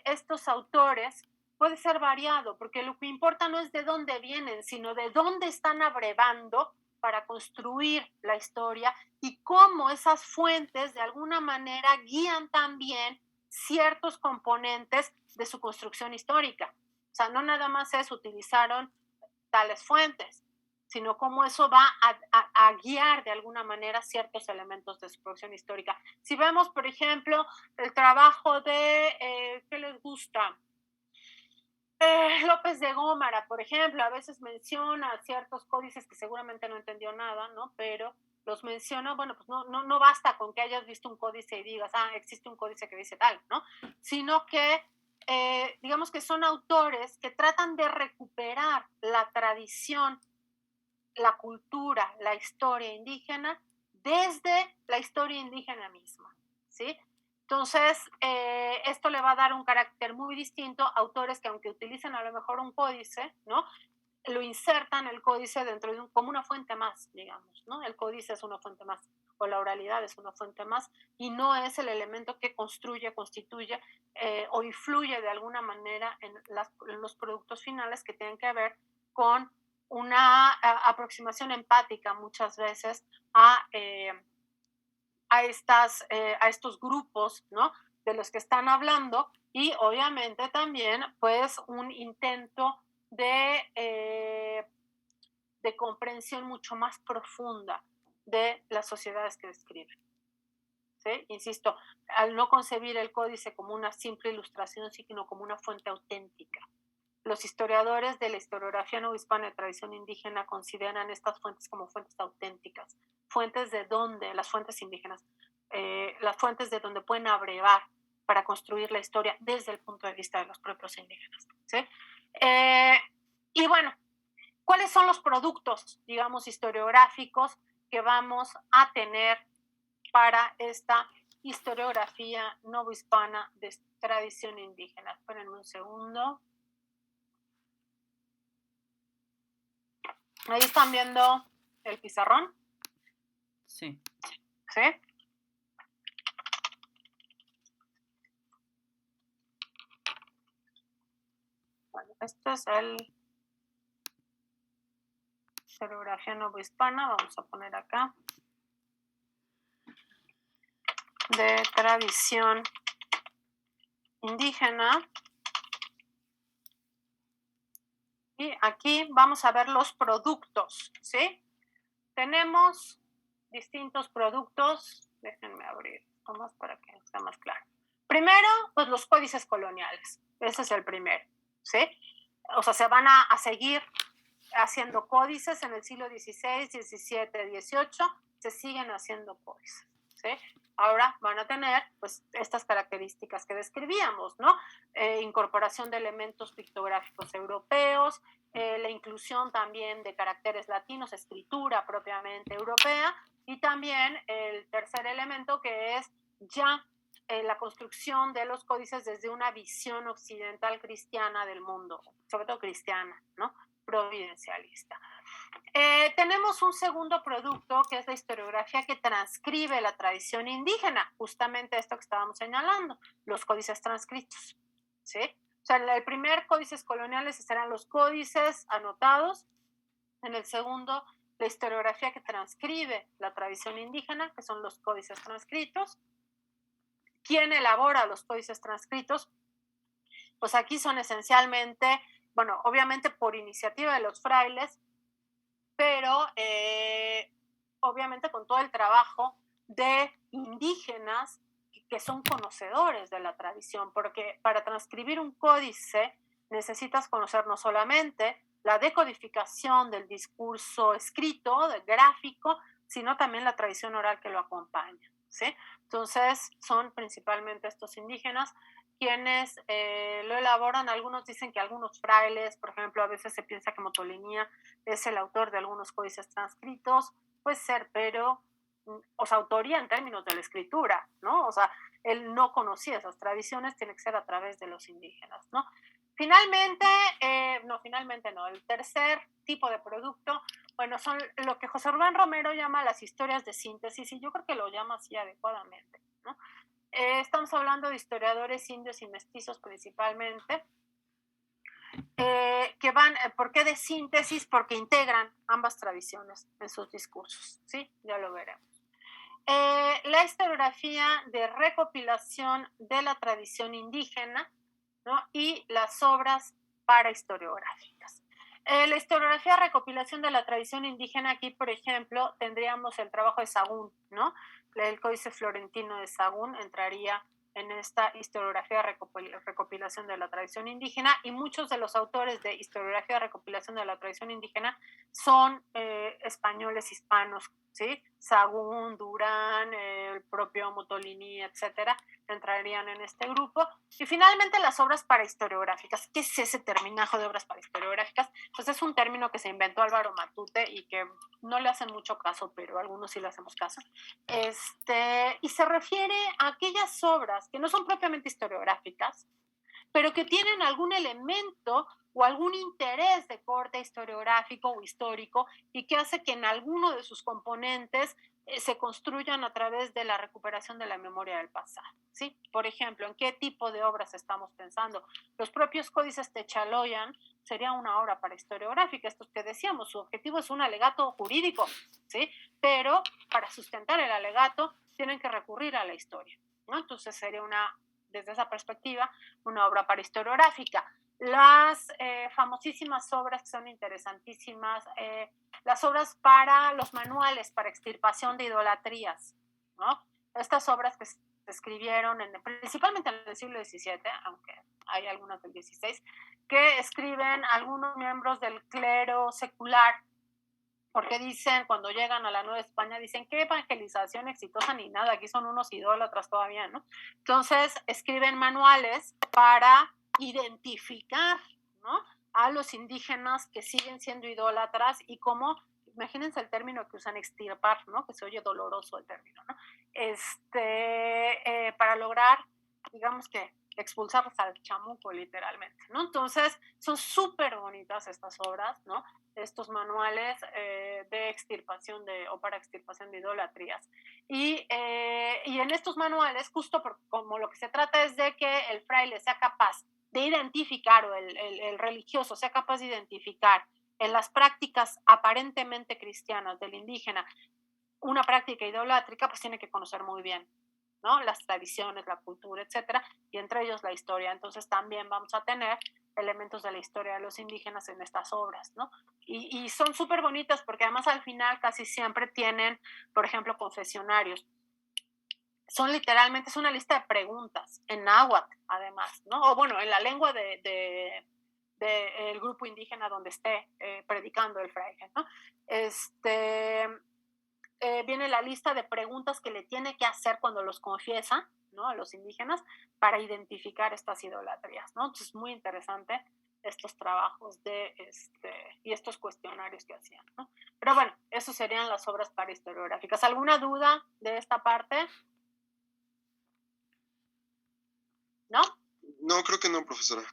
estos autores, puede ser variado, porque lo que importa no es de dónde vienen, sino de dónde están abrevando para construir la historia y cómo esas fuentes de alguna manera guían también ciertos componentes de su construcción histórica. O sea, no nada más utilizaron tales fuentes, sino cómo eso va a guiar de alguna manera ciertos elementos de su producción histórica. Si vemos, por ejemplo, el trabajo de, ¿qué les gusta? López de Gómara, por ejemplo, a veces menciona ciertos códices que seguramente no entendió nada, ¿no? Pero los menciona, bueno, pues no basta con que hayas visto un códice y digas, existe un códice que dice tal, ¿no? Sino que, digamos que son autores que tratan de recuperar la tradición, la cultura, la historia indígena desde la historia indígena misma, ¿sí? Entonces, esto le va a dar un carácter muy distinto a autores que aunque utilicen a lo mejor un códice, ¿no? Lo insertan el códice dentro de como una fuente más, digamos, ¿no? El códice es una fuente más, o la oralidad es una fuente más, y no es el elemento que construye, constituye o influye de alguna manera en los productos finales que tienen que ver con una aproximación empática muchas veces a estos grupos, ¿no? De los que están hablando, y obviamente también pues un intento de comprensión mucho más profunda de las sociedades que describen. ¿Sí? Insisto, al no concebir el códice como una simple ilustración, sino como una fuente auténtica. Los historiadores de la historiografía novohispana de tradición indígena consideran estas fuentes como fuentes auténticas, fuentes de donde, las fuentes indígenas, las fuentes de donde pueden abrevar para construir la historia desde el punto de vista de los propios indígenas, ¿sí? Y bueno, ¿Cuáles son los productos, digamos, historiográficos que vamos a tener para esta historiografía novohispana de tradición indígena? Espérenme un segundo. ¿Ahí están viendo el pizarrón? Sí. ¿Sí? Bueno, esto es el historiografía novohispana, vamos a poner acá. De tradición indígena. Y aquí vamos a ver los productos, ¿sí? Tenemos distintos productos. Déjenme abrir esto más para que sea más claro. Primero, pues los códices coloniales. Ese es el primero, ¿sí? O sea, se van a seguir haciendo códices en el siglo XVI, XVII, XVIII. Se siguen haciendo códices, ¿sí? Ahora van a tener pues estas características que describíamos, ¿no? Incorporación de elementos pictográficos europeos, la inclusión también de caracteres latinos, escritura propiamente europea, y también el tercer elemento que es ya la construcción de los códices desde una visión occidental cristiana del mundo, sobre todo cristiana, ¿no? Providencialista. Tenemos un segundo producto que es la historiografía que transcribe la tradición indígena, justamente esto que estábamos señalando, los códices transcritos, ¿sí? O sea, el primer códices coloniales serán los códices anotados, en el segundo la historiografía que transcribe la tradición indígena, que son los códices transcritos. ¿Quién elabora los códices transcritos? Pues aquí son esencialmente, bueno, obviamente por iniciativa de los frailes, pero obviamente con todo el trabajo de indígenas que son conocedores de la tradición, porque para transcribir un códice necesitas conocer no solamente la decodificación del discurso escrito, del gráfico, sino también la tradición oral que lo acompaña, ¿sí? Entonces son principalmente estos indígenas quienes lo elaboran. Algunos dicen que algunos frailes, por ejemplo, a veces se piensa que Motolinía es el autor de algunos códices transcritos, puede ser, pero, o sea, autoría en términos de la escritura, ¿no? O sea, él no conocía esas tradiciones, tiene que ser a través de los indígenas, ¿no? Finalmente no, el tercer tipo de producto, bueno, son lo que José Rubén Romero llama las historias de síntesis, y yo creo que lo llama así adecuadamente, ¿no? Estamos hablando de historiadores indios y mestizos principalmente, que van, ¿por qué de síntesis? Porque integran ambas tradiciones en sus discursos, ¿sí? Ya lo veremos. La historiografía de recopilación de la tradición indígena, ¿no? Y las obras parahistoriográficas. La historiografía de recopilación de la tradición indígena, aquí, por ejemplo, tendríamos el trabajo de Sahagún, ¿no? El Códice Florentino de Sahagún entraría en esta historiografía de recopilación de la tradición indígena, y muchos de los autores de historiografía de recopilación de la tradición indígena son españoles hispanos, ¿sí? Sahagún, Durán, el propio Motolinía, etcétera, entrarían en este grupo. Y finalmente las obras parahistoriográficas. ¿Qué es ese terminajo de obras parahistoriográficas? Pues es un término que se inventó Álvaro Matute y que no le hacen mucho caso, pero a algunos sí le hacemos caso. Y se refiere a aquellas obras que no son propiamente historiográficas, pero que tienen algún elemento o algún interés de corte historiográfico o histórico, y que hace que en alguno de sus componentes se construyan a través de la recuperación de la memoria del pasado, ¿sí? Por ejemplo, ¿en qué tipo de obras estamos pensando? Los propios códices Techaloyan sería una obra para historiográfica, estos que decíamos, su objetivo es un alegato jurídico, ¿sí? Pero para sustentar el alegato tienen que recurrir a la historia, ¿no? Entonces sería desde esa perspectiva, una obra parahistoriográfica. Las famosísimas obras que son interesantísimas, las obras para los manuales para extirpación de idolatrías, ¿no? Estas obras que se escribieron principalmente en el siglo XVII, aunque hay algunas del XVI, que escriben algunos miembros del clero secular, porque dicen, cuando llegan a la Nueva España, dicen, qué evangelización exitosa ni nada, aquí son unos idólatras todavía, ¿no? Entonces escriben manuales para identificar, ¿no?, a los indígenas que siguen siendo idólatras y cómo, imagínense el término que usan, extirpar, ¿no? Que se oye doloroso el término, ¿no? Para lograr, digamos que, expulsarlos al chamuco, literalmente, ¿no? Entonces, son súper bonitas estas obras, ¿no? Estos manuales de extirpación o para extirpación de idolatrías. Y en estos manuales, justo como lo que se trata es de que el fraile sea capaz de identificar, o el religioso sea capaz de identificar en las prácticas aparentemente cristianas del indígena una práctica idolátrica, pues tiene que conocer muy bien, ¿no? Las tradiciones, la cultura, etcétera, y entre ellos la historia. Entonces también vamos a tener elementos de la historia de los indígenas en estas obras, ¿no? Y son súper bonitas porque además al final casi siempre tienen, por ejemplo, confesionarios. Son literalmente, es una lista de preguntas en náhuatl, además, ¿no? O bueno, en la lengua del grupo indígena donde esté predicando el fraile, ¿no? Viene la lista de preguntas que le tiene que hacer cuando los confiesa, ¿no? A los indígenas, para identificar estas idolatrías, ¿no? Entonces, muy interesante estos trabajos y estos cuestionarios que hacían, ¿no? Pero bueno, eso serían las obras parahistoriográficas. ¿Alguna duda de esta parte? ¿No? No, creo que no, profesora.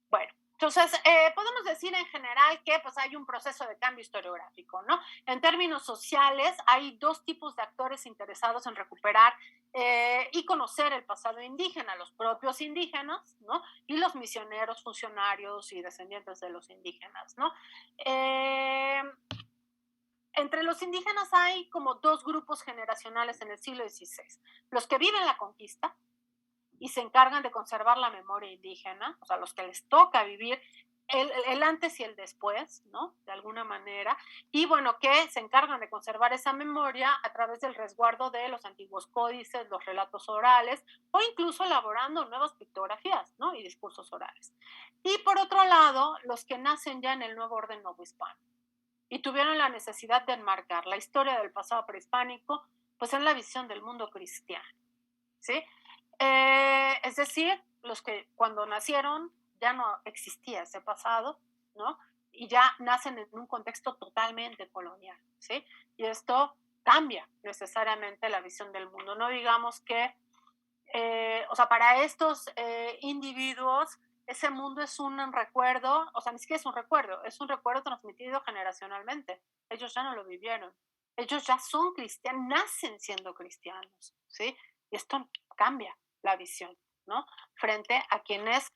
Bueno, entonces podemos decir en general que pues hay un proceso de cambio historiográfico, ¿no? En términos sociales hay dos tipos de actores interesados en recuperar y conocer el pasado indígena, los propios indígenas, ¿no? Y los misioneros, funcionarios y descendientes de los indígenas, ¿no? Entre los indígenas hay como dos grupos generacionales en el siglo XVI. Los que viven la conquista y se encargan de conservar la memoria indígena, o sea, los que les toca vivir el antes y el después, ¿no? De alguna manera, y bueno, que se encargan de conservar esa memoria a través del resguardo de los antiguos códices, los relatos orales, o incluso elaborando nuevas pictografías, ¿no? Y discursos orales. Y por otro lado, los que nacen ya en el nuevo orden novohispano y tuvieron la necesidad de enmarcar la historia del pasado prehispánico, pues en la visión del mundo cristiano, ¿sí? Es decir, los que cuando nacieron ya no existía ese pasado, ¿no? Y ya nacen en un contexto totalmente colonial, ¿sí? Y esto cambia necesariamente la visión del mundo. No digamos que, o sea, para estos individuos ese mundo es un recuerdo, o sea, ni siquiera es un recuerdo transmitido generacionalmente. Ellos ya no lo vivieron. Ellos ya son cristianos, nacen siendo cristianos, ¿sí? Y esto cambia la visión, ¿no? Frente a quienes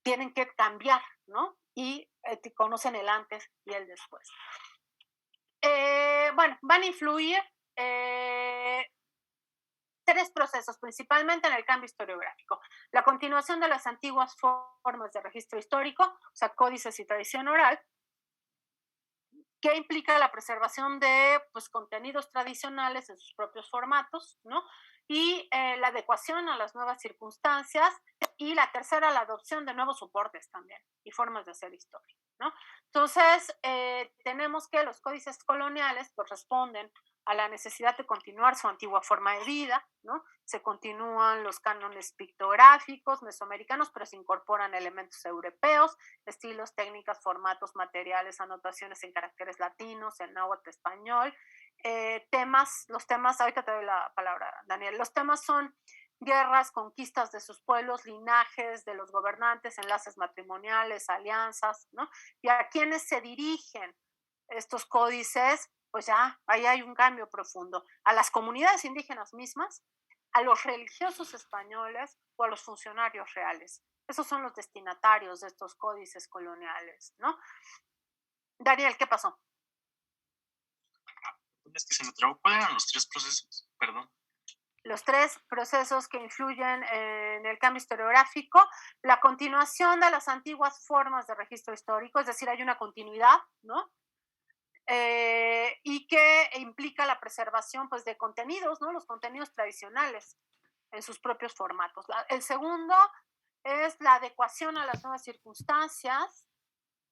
tienen que cambiar, ¿no? Y conocen el antes y el después. Bueno, van a influir tres procesos, principalmente en el cambio historiográfico. La continuación de las antiguas formas de registro histórico, o sea, códices y tradición oral, que implica la preservación de pues, contenidos tradicionales en sus propios formatos, ¿no? Y la adecuación a las nuevas circunstancias, y la tercera, la adopción de nuevos soportes también y formas de hacer historia, ¿no? Entonces, tenemos que los códices coloniales corresponden a la necesidad de continuar su antigua forma de vida, ¿no? Se continúan los cánones pictográficos mesoamericanos, pero se incorporan elementos europeos, estilos, técnicas, formatos, materiales, anotaciones en caracteres latinos, en náhuatl, español. Los temas, ahorita te doy la palabra, Daniel, los temas son guerras, conquistas de sus pueblos, linajes de los gobernantes, enlaces matrimoniales, alianzas, ¿no? Y a quienes se dirigen estos códices, pues ya ahí hay un cambio profundo. A las comunidades indígenas mismas, a los religiosos españoles o a los funcionarios reales. Esos son los destinatarios de estos códices coloniales, ¿no? Daniel, ¿qué pasó? Es que se me trabó. ¿Cuáles eran los tres procesos? Perdón. Los tres procesos que influyen en el cambio historiográfico, la continuación de las antiguas formas de registro histórico, es decir, hay una continuidad, ¿no? Y que implica la preservación pues, de contenidos, ¿no? Los contenidos tradicionales en sus propios formatos. El segundo es la adecuación a las nuevas circunstancias,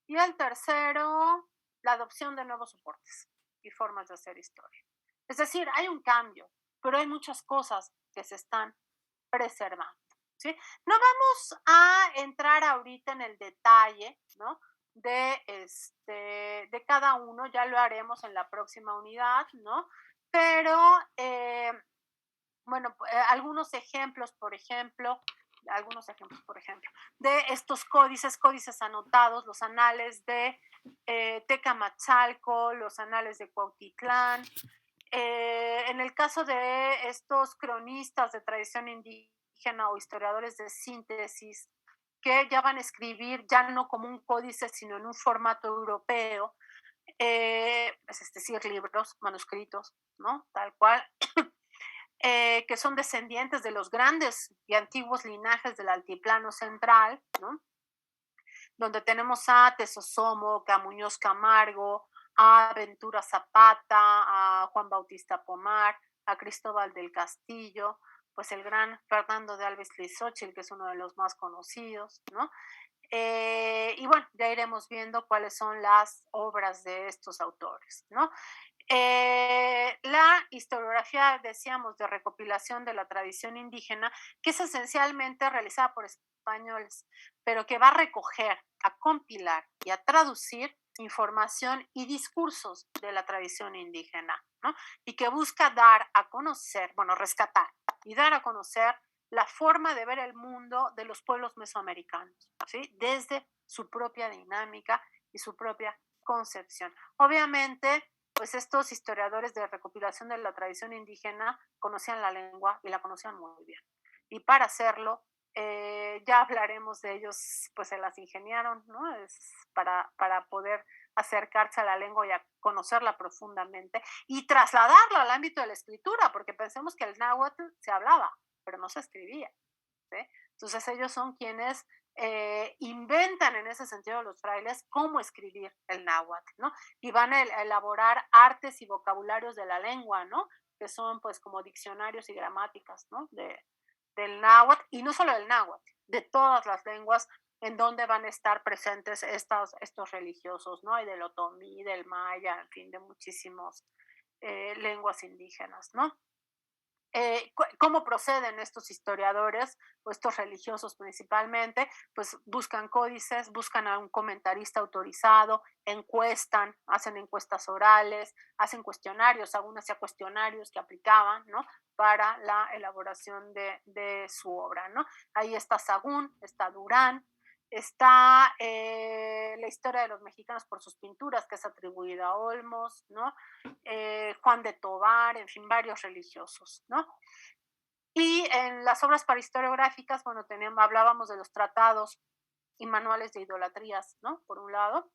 y el tercero, la adopción de nuevos soportes y formas de hacer historia. Es decir, hay un cambio, pero hay muchas cosas que se están preservando, ¿sí? No vamos a entrar ahorita en el detalle, ¿no? de cada uno, ya lo haremos en la próxima unidad, ¿no? Pero, bueno, algunos ejemplos, por ejemplo, de estos códices anotados, los anales de Tecamachalco, los anales de Cuautitlán. En el caso de estos cronistas de tradición indígena o historiadores de síntesis, que ya van a escribir ya no como un códice, sino en un formato europeo, es decir, libros, manuscritos, ¿no? Tal cual, que son descendientes de los grandes y antiguos linajes del altiplano central, ¿no? Donde tenemos a Tesosomo, a Muñoz Camargo, a Ventura Zapata, a Juan Bautista Pomar, a Cristóbal del Castillo, pues el gran Fernando de Alves Lizóchil, que es uno de los más conocidos, ¿no? Y bueno, ya iremos viendo cuáles son las obras de estos autores, ¿no? La historiografía, decíamos, de recopilación de la tradición indígena, que es esencialmente realizada por españoles, pero que va a recoger, a compilar y a traducir información y discursos de la tradición indígena, ¿no? Y que busca dar a conocer, bueno, rescatar y dar a conocer la forma de ver el mundo de los pueblos mesoamericanos, ¿sí? Desde su propia dinámica y su propia concepción. Obviamente, pues estos historiadores de recopilación de la tradición indígena conocían la lengua y la conocían muy bien. Y para hacerlo, ya hablaremos de ellos, pues se las ingeniaron, ¿no? Es para poder acercarse a la lengua y a conocerla profundamente y trasladarla al ámbito de la escritura, porque pensemos que el náhuatl se hablaba, pero no se escribía, ¿sí? Entonces ellos son quienes inventan en ese sentido los frailes cómo escribir el náhuatl, ¿no? Y van a elaborar artes y vocabularios de la lengua, ¿no? Que son pues como diccionarios y gramáticas, ¿no? Del náhuatl, y no solo del náhuatl, de todas las lenguas en donde van a estar presentes estos religiosos, ¿no? Y del otomí, del maya, en fin, de muchísimas lenguas indígenas, ¿no? ¿Cómo proceden estos historiadores o estos religiosos principalmente? Pues buscan códices, buscan a un comentarista autorizado, encuestan, hacen encuestas orales, hacen cuestionarios, aún hacía cuestionarios que aplicaban, ¿no? Para la elaboración de su obra, ¿no? Ahí está Sagún, está Durán, está la historia de los mexicanos por sus pinturas, que es atribuida a Olmos, ¿no? Juan de Tovar, en fin, varios religiosos, ¿no? Y en las obras para historiográficas, bueno, hablábamos de los tratados y manuales de idolatrías, ¿no? Por un lado,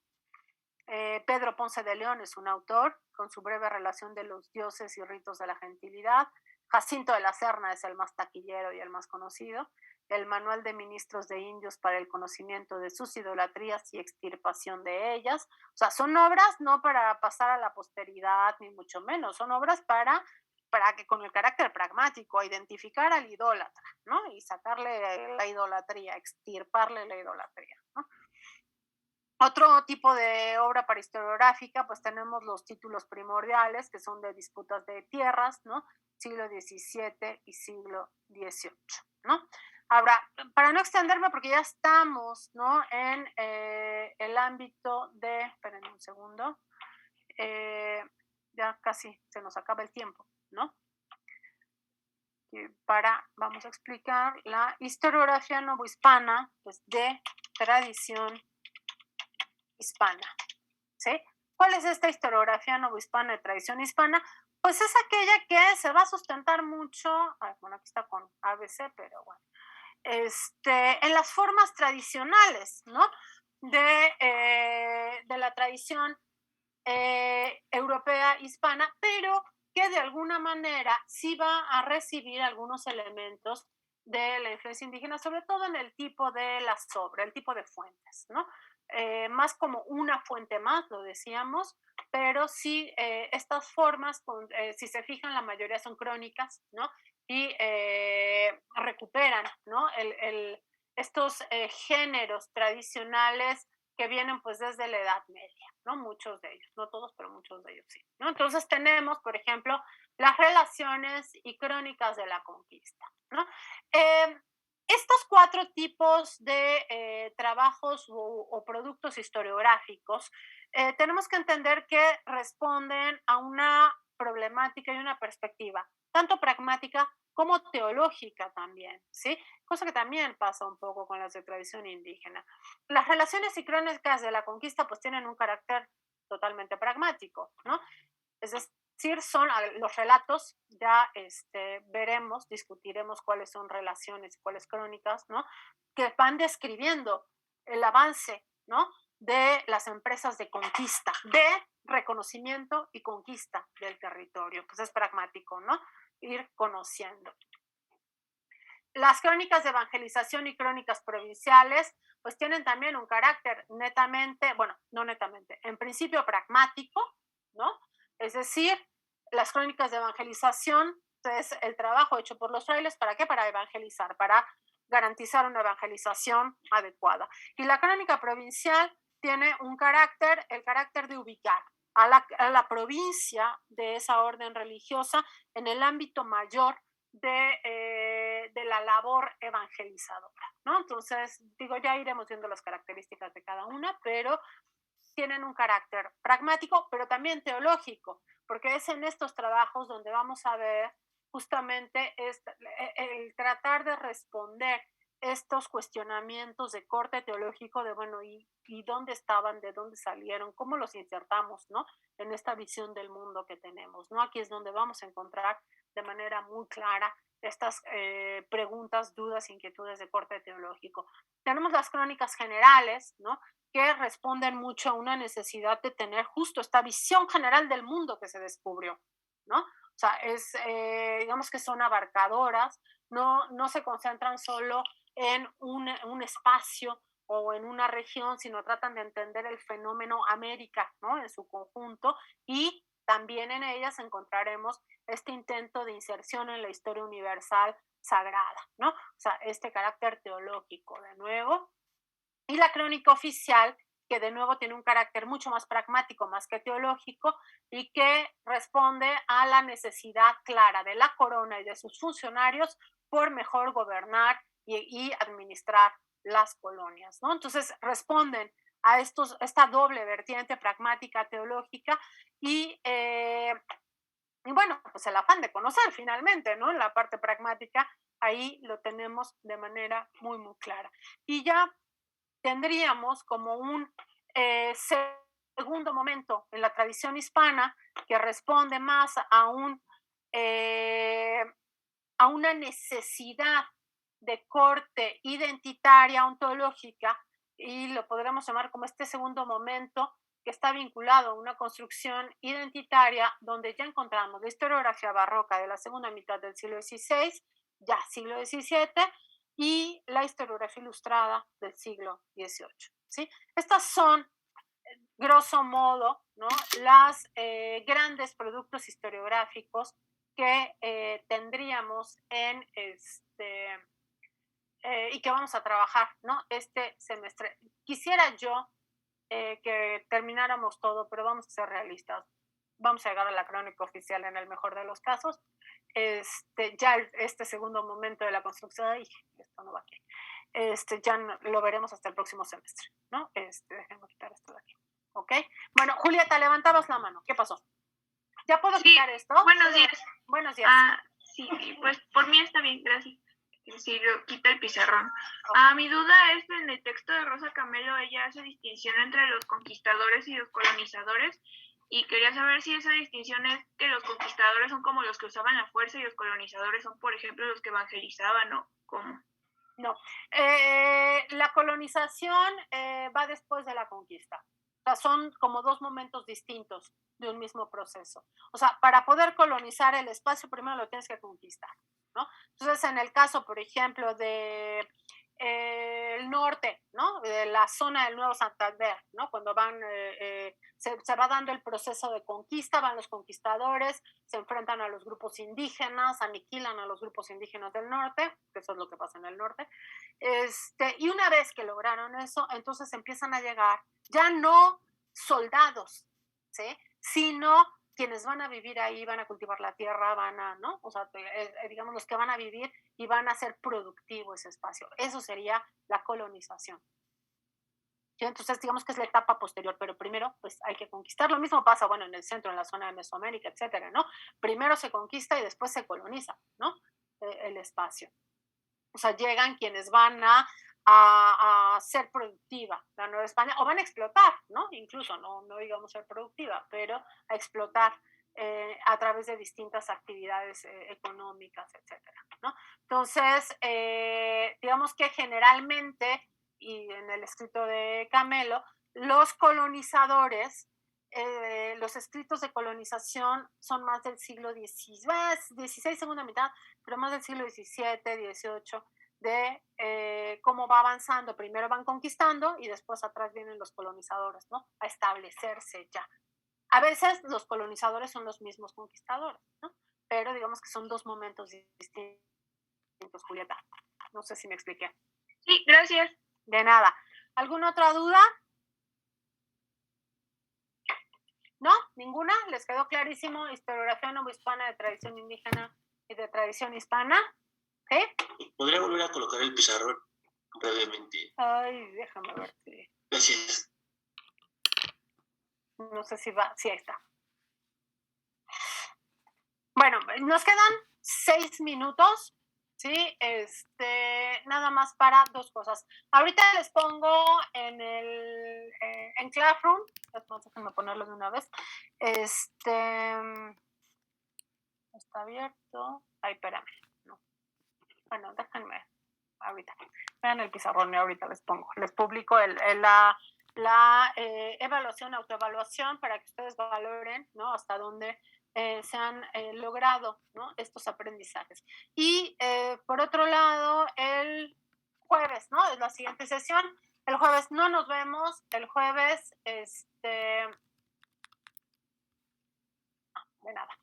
Pedro Ponce de León es un autor con su breve relación de los dioses y ritos de la gentilidad. Jacinto de la Serna es el más taquillero y el más conocido. El Manual de Ministros de Indios para el conocimiento de sus idolatrías y extirpación de ellas. O sea, son obras no para pasar a la posteridad, ni mucho menos, son obras para que con el carácter pragmático, identificar al idólatra, ¿no? Y sacarle la idolatría, extirparle la idolatría, ¿no? Otro tipo de obra para historiográfica, pues tenemos los títulos primordiales, que son de disputas de tierras, ¿no? Siglo XVII y siglo XVIII, ¿no? Ahora, para no extenderme, porque ya estamos, ¿no? En el ámbito de, esperen un segundo, ya casi se nos acaba el tiempo, ¿no? Vamos a explicar la historiografía novohispana, pues de tradición hispana, ¿sí? ¿Cuál es esta historiografía novohispana de tradición hispana? Pues es aquella que se va a sustentar mucho, bueno, aquí está con ABC, pero bueno, en las formas tradicionales, ¿no? De la tradición europea hispana, pero que de alguna manera sí va a recibir algunos elementos de la influencia indígena, sobre todo en el tipo de las obras, el tipo de fuentes, ¿no? Más como una fuente más, lo decíamos, pero sí estas formas, si se fijan, la mayoría son crónicas, ¿no? Y recuperan, ¿no? Estos géneros tradicionales que vienen pues desde la Edad Media, ¿no? Muchos de ellos, no todos, pero muchos de ellos sí, ¿no? Entonces tenemos, por ejemplo, las relaciones y crónicas de la conquista, ¿no? Estos 4 tipos de trabajos o productos historiográficos tenemos que entender que responden a una problemática y una perspectiva, tanto pragmática como teológica también, ¿sí? Cosa que también pasa un poco con las de tradición indígena. Las relaciones y crónicas de la conquista pues tienen un carácter totalmente pragmático, ¿no? Es decir, son los relatos, ya veremos, discutiremos cuáles son relaciones y cuáles crónicas, ¿no? Que van describiendo el avance, ¿no? De las empresas de conquista, de reconocimiento y conquista del territorio. Pues es pragmático, ¿no? Ir conociendo. Las crónicas de evangelización y crónicas provinciales, pues tienen también un carácter netamente, bueno, no netamente, en principio pragmático, ¿no? Es decir, las crónicas de evangelización es el trabajo hecho por los frailes, ¿para qué? Para evangelizar, para garantizar una evangelización adecuada. Y la crónica provincial tiene un carácter, el carácter de ubicar a la provincia de esa orden religiosa en el ámbito mayor de la labor evangelizadora, ¿no? Entonces, digo, ya iremos viendo las características de cada una, pero tienen un carácter pragmático, pero también teológico, porque es en estos trabajos donde vamos a ver justamente el tratar de responder estos cuestionamientos de corte teológico de, bueno, ¿y dónde estaban? ¿De dónde salieron? ¿Cómo los insertamos, no? En esta visión del mundo que tenemos, ¿no? Aquí es donde vamos a encontrar de manera muy clara estas preguntas, dudas, inquietudes de corte teológico. Tenemos las crónicas generales, ¿no? Que responden mucho a una necesidad de tener justo esta visión general del mundo que se descubrió, ¿no? O sea, digamos que son abarcadoras, no se concentran solo en un espacio o en una región, sino tratan de entender el fenómeno América, ¿no? En su conjunto, y también en ellas encontraremos este intento de inserción en la historia universal sagrada, ¿no? O sea, este carácter teológico, de nuevo. Y la crónica oficial, que de nuevo tiene un carácter mucho más pragmático, más que teológico, y que responde a la necesidad clara de la corona y de sus funcionarios por mejor gobernar y administrar las colonias, ¿no? Entonces responden a esta doble vertiente pragmática, teológica, y bueno, pues el afán de conocer finalmente, ¿no? En la parte pragmática, ahí lo tenemos de manera muy, muy clara. Y ya tendríamos como un segundo momento en la tradición hispana que responde más a una necesidad de corte identitaria, ontológica, y lo podremos llamar como este segundo momento que está vinculado a una construcción identitaria donde ya encontramos la historiografía barroca de la segunda mitad del siglo XVI, ya siglo XVII, y la historiografía ilustrada del siglo XVIII, ¿sí? Estas son, grosso modo, ¿no? Las grandes productos historiográficos que tendríamos y que vamos a trabajar, ¿no? Este semestre. Quisiera yo que termináramos todo, pero vamos a ser realistas. Vamos a llegar a la crónica oficial en el mejor de los casos. Ya este segundo momento de la construcción, esto no va aquí. Ya lo veremos hasta el próximo semestre, ¿no? Déjenme quitar esto de aquí. ¿Ok? Bueno, Julieta, levantabas la mano. ¿Qué pasó? ¿Ya puedo quitar esto? Buenos días. Buenos días. Sí, pues por mí está bien, gracias. Sí, quita el pizarrón. Mi duda es, en el texto de Rosa Camelo, ella hace distinción entre los conquistadores y los colonizadores, y quería saber si esa distinción es que los conquistadores son como los que usaban la fuerza y los colonizadores son, por ejemplo, los que evangelizaban, o cómo. No, la colonización va después de la conquista. O sea, son como dos momentos distintos de un mismo proceso. O sea, para poder colonizar el espacio, primero lo tienes que conquistar, ¿no? Entonces, en el caso, por ejemplo, de el norte, ¿no? De la zona del Nuevo Santander, ¿no? Cuando se va dando el proceso de conquista, van los conquistadores, se enfrentan a los grupos indígenas, aniquilan a los grupos indígenas del norte, que eso es lo que pasa en el norte, y una vez que lograron eso, entonces empiezan a llegar ya no soldados, ¿sí? Sino quienes van a vivir ahí, van a cultivar la tierra, ¿no? O sea, digamos, los que van a vivir y van a hacer productivo ese espacio. Eso sería la colonización. ¿Sí? Entonces, digamos que es la etapa posterior, pero primero, pues hay que conquistar. Lo mismo pasa, bueno, en el centro, en la zona de Mesoamérica, etcétera, ¿no? Primero se conquista y después se coloniza, ¿no? El espacio. O sea, llegan quienes van a ser productiva la Nueva España, o van a explotar, ¿no? Incluso, no digamos ser productiva, pero a explotar a través de distintas actividades económicas, etcétera, ¿no? Entonces, digamos que generalmente, y en el escrito de Camelo, los colonizadores, los escritos de colonización son más del siglo XVI, segunda mitad, pero más del siglo XVII, XVIII, de cómo va avanzando. Primero van conquistando y después atrás vienen los colonizadores, ¿no? A establecerse ya. A veces los colonizadores son los mismos conquistadores, ¿no? Pero digamos que son dos momentos distintos, Julieta. No sé si me expliqué. Sí, gracias. De nada. ¿Alguna otra duda? ¿No? ¿Ninguna? ¿Les quedó clarísimo? Historiografía novohispana de tradición indígena y de tradición hispana. ¿Ok? ¿Podría volver a colocar el pizarrón brevemente? Ay, déjame ver si... Gracias. No sé si va... Sí, ahí está. Bueno, nos quedan 6 minutos, ¿sí? Nada más para 2 cosas. Ahorita les pongo en Classroom, déjenme ponerlo de una vez. Está abierto. Ay, espérame. No. Bueno, déjenme ahorita. Vean el pizarrón y ahorita les publico la evaluación, autoevaluación, para que ustedes valoren, ¿no? Hasta dónde se han logrado, ¿no? Estos aprendizajes. Y por otro lado, el jueves, ¿no? Es la siguiente sesión. El jueves no nos vemos. El jueves, de nada.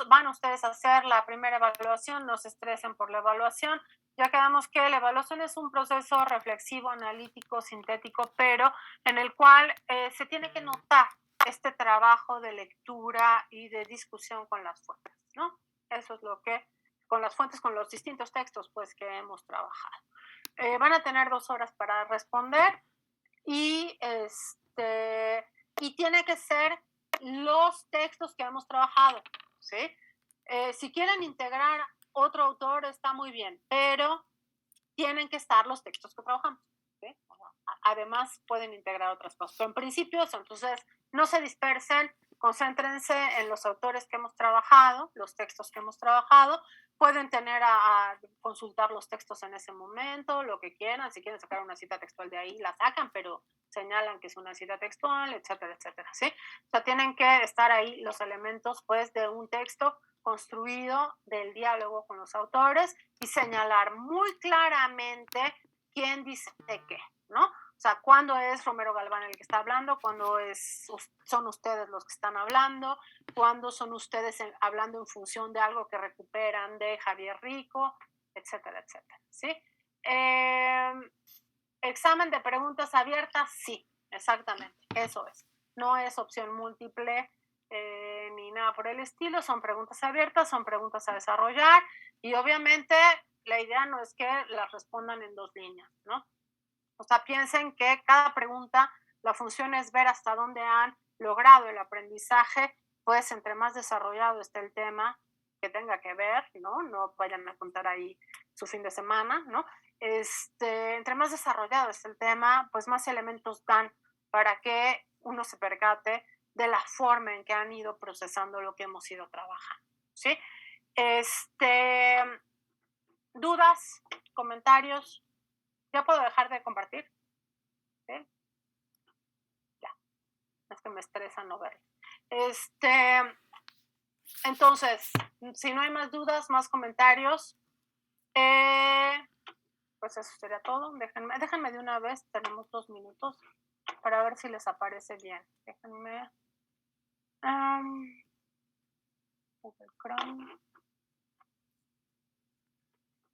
Van ustedes a hacer la primera evaluación, no se estresen por la evaluación. Ya quedamos que la evaluación es un proceso reflexivo, analítico, sintético, pero en el cual se tiene que notar este trabajo de lectura y de discusión con las fuentes, ¿no? Eso es lo que, con las fuentes, con los distintos textos, pues, que hemos trabajado. Van a tener 2 horas para responder y tiene que ser los textos que hemos trabajado, ¿sí? Si quieren integrar otro autor está muy bien, pero tienen que estar los textos que trabajamos, ¿sí? Además pueden integrar otras cosas, pero en principio, entonces no se dispersen, concéntrense en los autores que hemos trabajado, los textos que hemos trabajado. Pueden tener a consultar los textos en ese momento, lo que quieran. Si quieren sacar una cita textual de ahí, la sacan, pero señalan que es una cita textual, etcétera, etcétera, ¿sí? O sea, tienen que estar ahí los elementos, pues, de un texto construido del diálogo con los autores y señalar muy claramente quién dice qué, ¿no? O sea, cuándo es Romero Galván el que está hablando, cuándo son ustedes los que están hablando, cuándo son ustedes hablando en función de algo que recuperan de Javier Rico, etcétera, etcétera, ¿sí? Examen de preguntas abiertas, sí, exactamente, eso es. No es opción múltiple ni nada por el estilo, son preguntas abiertas, son preguntas a desarrollar y obviamente la idea no es que las respondan en 2 líneas, ¿no? O sea, piensen que cada pregunta, la función es ver hasta dónde han logrado el aprendizaje, pues entre más desarrollado esté el tema que tenga que ver, ¿no? No vayan a contar ahí su fin de semana, ¿no? Entre más desarrollado esté el tema, pues más elementos dan para que uno se percate de la forma en que han ido procesando lo que hemos ido trabajando, ¿sí? ¿Dudas? ¿Comentarios? ¿Ya puedo dejar de compartir? ¿Sí? Ya. Es que me estresa no verlo. Entonces, si no hay más dudas, más comentarios, pues eso sería todo. Déjenme de una vez, tenemos 2 minutos para ver si les aparece bien. Déjenme. Google Chrome.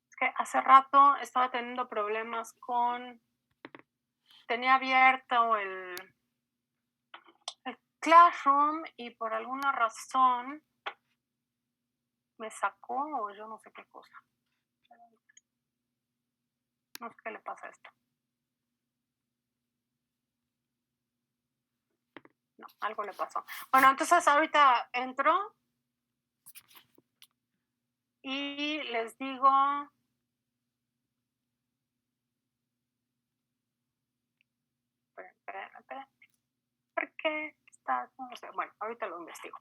Es que hace rato estaba teniendo problemas tenía abierto el Classroom y por alguna razón me sacó o yo no sé qué cosa. No sé qué le pasa a esto. No, algo le pasó. Bueno, entonces ahorita entro y les digo... Espera. ¿Por qué está? No sé. Bueno, ahorita lo investigo.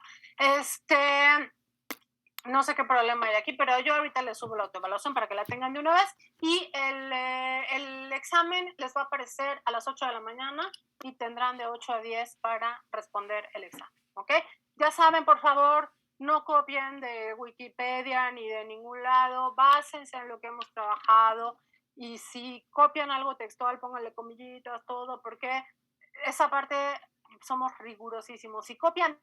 No sé qué problema hay aquí, pero yo ahorita les subo la autoevaluación para que la tengan de una vez y el examen les va a aparecer a las 8 de la mañana y tendrán de 8 a 10 para responder el examen, ¿ok? Ya saben, por favor, no copien de Wikipedia ni de ningún lado, básense en lo que hemos trabajado y si copian algo textual, pónganle comillitas, todo, porque esa parte somos rigurosísimos. Si copian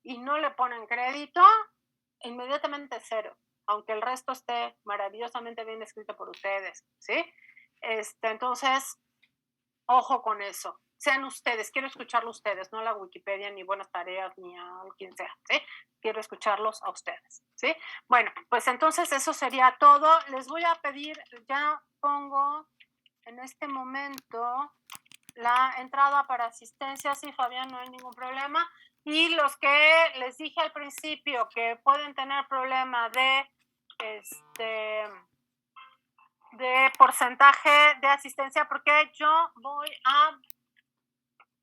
y no le ponen crédito, inmediatamente 0, aunque el resto esté maravillosamente bien escrito por ustedes, ¿sí? Entonces, ojo con eso. Sean ustedes, quiero escucharlo ustedes, no a la Wikipedia, ni Buenas Tareas, ni a quien sea, ¿sí? Quiero escucharlos a ustedes, ¿sí? Bueno, pues entonces eso sería todo. Les voy a pedir, ya pongo en este momento la entrada para asistencia, sí, Fabián, no hay ningún problema. Y los que les dije al principio que pueden tener problema de porcentaje de asistencia, porque yo voy a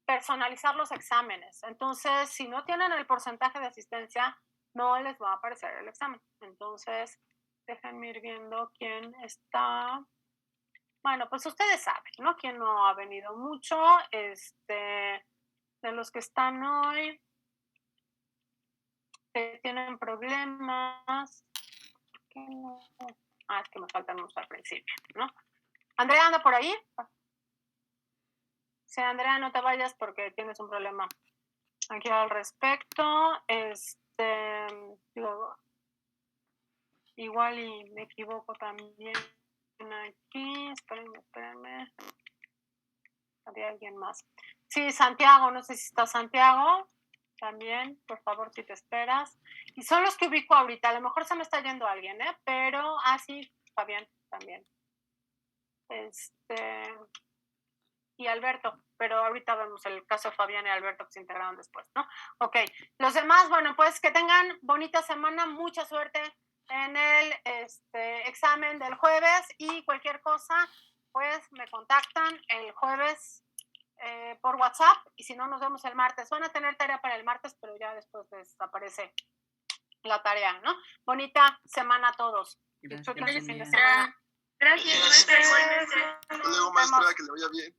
personalizar los exámenes. Entonces, si no tienen el porcentaje de asistencia, no les va a aparecer el examen. Entonces, déjenme ir viendo quién está. Bueno, pues ustedes saben, ¿no? Quién no ha venido mucho, de los que están hoy, que tienen problemas. ¿Qué no? Es que me faltan unos al principio, ¿no? Andrea, ¿anda por ahí? Sí, Andrea, no te vayas porque tienes un problema aquí al respecto. Igual y me equivoco también aquí. Espérenme. Había alguien más. Sí, Santiago, no sé si está Santiago. También, por favor, si te esperas. Y son los que ubico ahorita. A lo mejor se me está yendo alguien, ¿eh? Pero, sí, Fabián, también. Y Alberto, pero ahorita vemos el caso de Fabián y Alberto que se integraron después, ¿no? Ok, los demás, bueno, pues que tengan bonita semana, mucha suerte en el examen del jueves y cualquier cosa, pues me contactan el jueves por WhatsApp y si no nos vemos el martes. Van a tener tarea para el martes, pero ya después les aparece la tarea, ¿no? Bonita semana a todos. Gracias, fin de semana. Gracias, maestra. Hasta luego, maestra, que le vaya bien.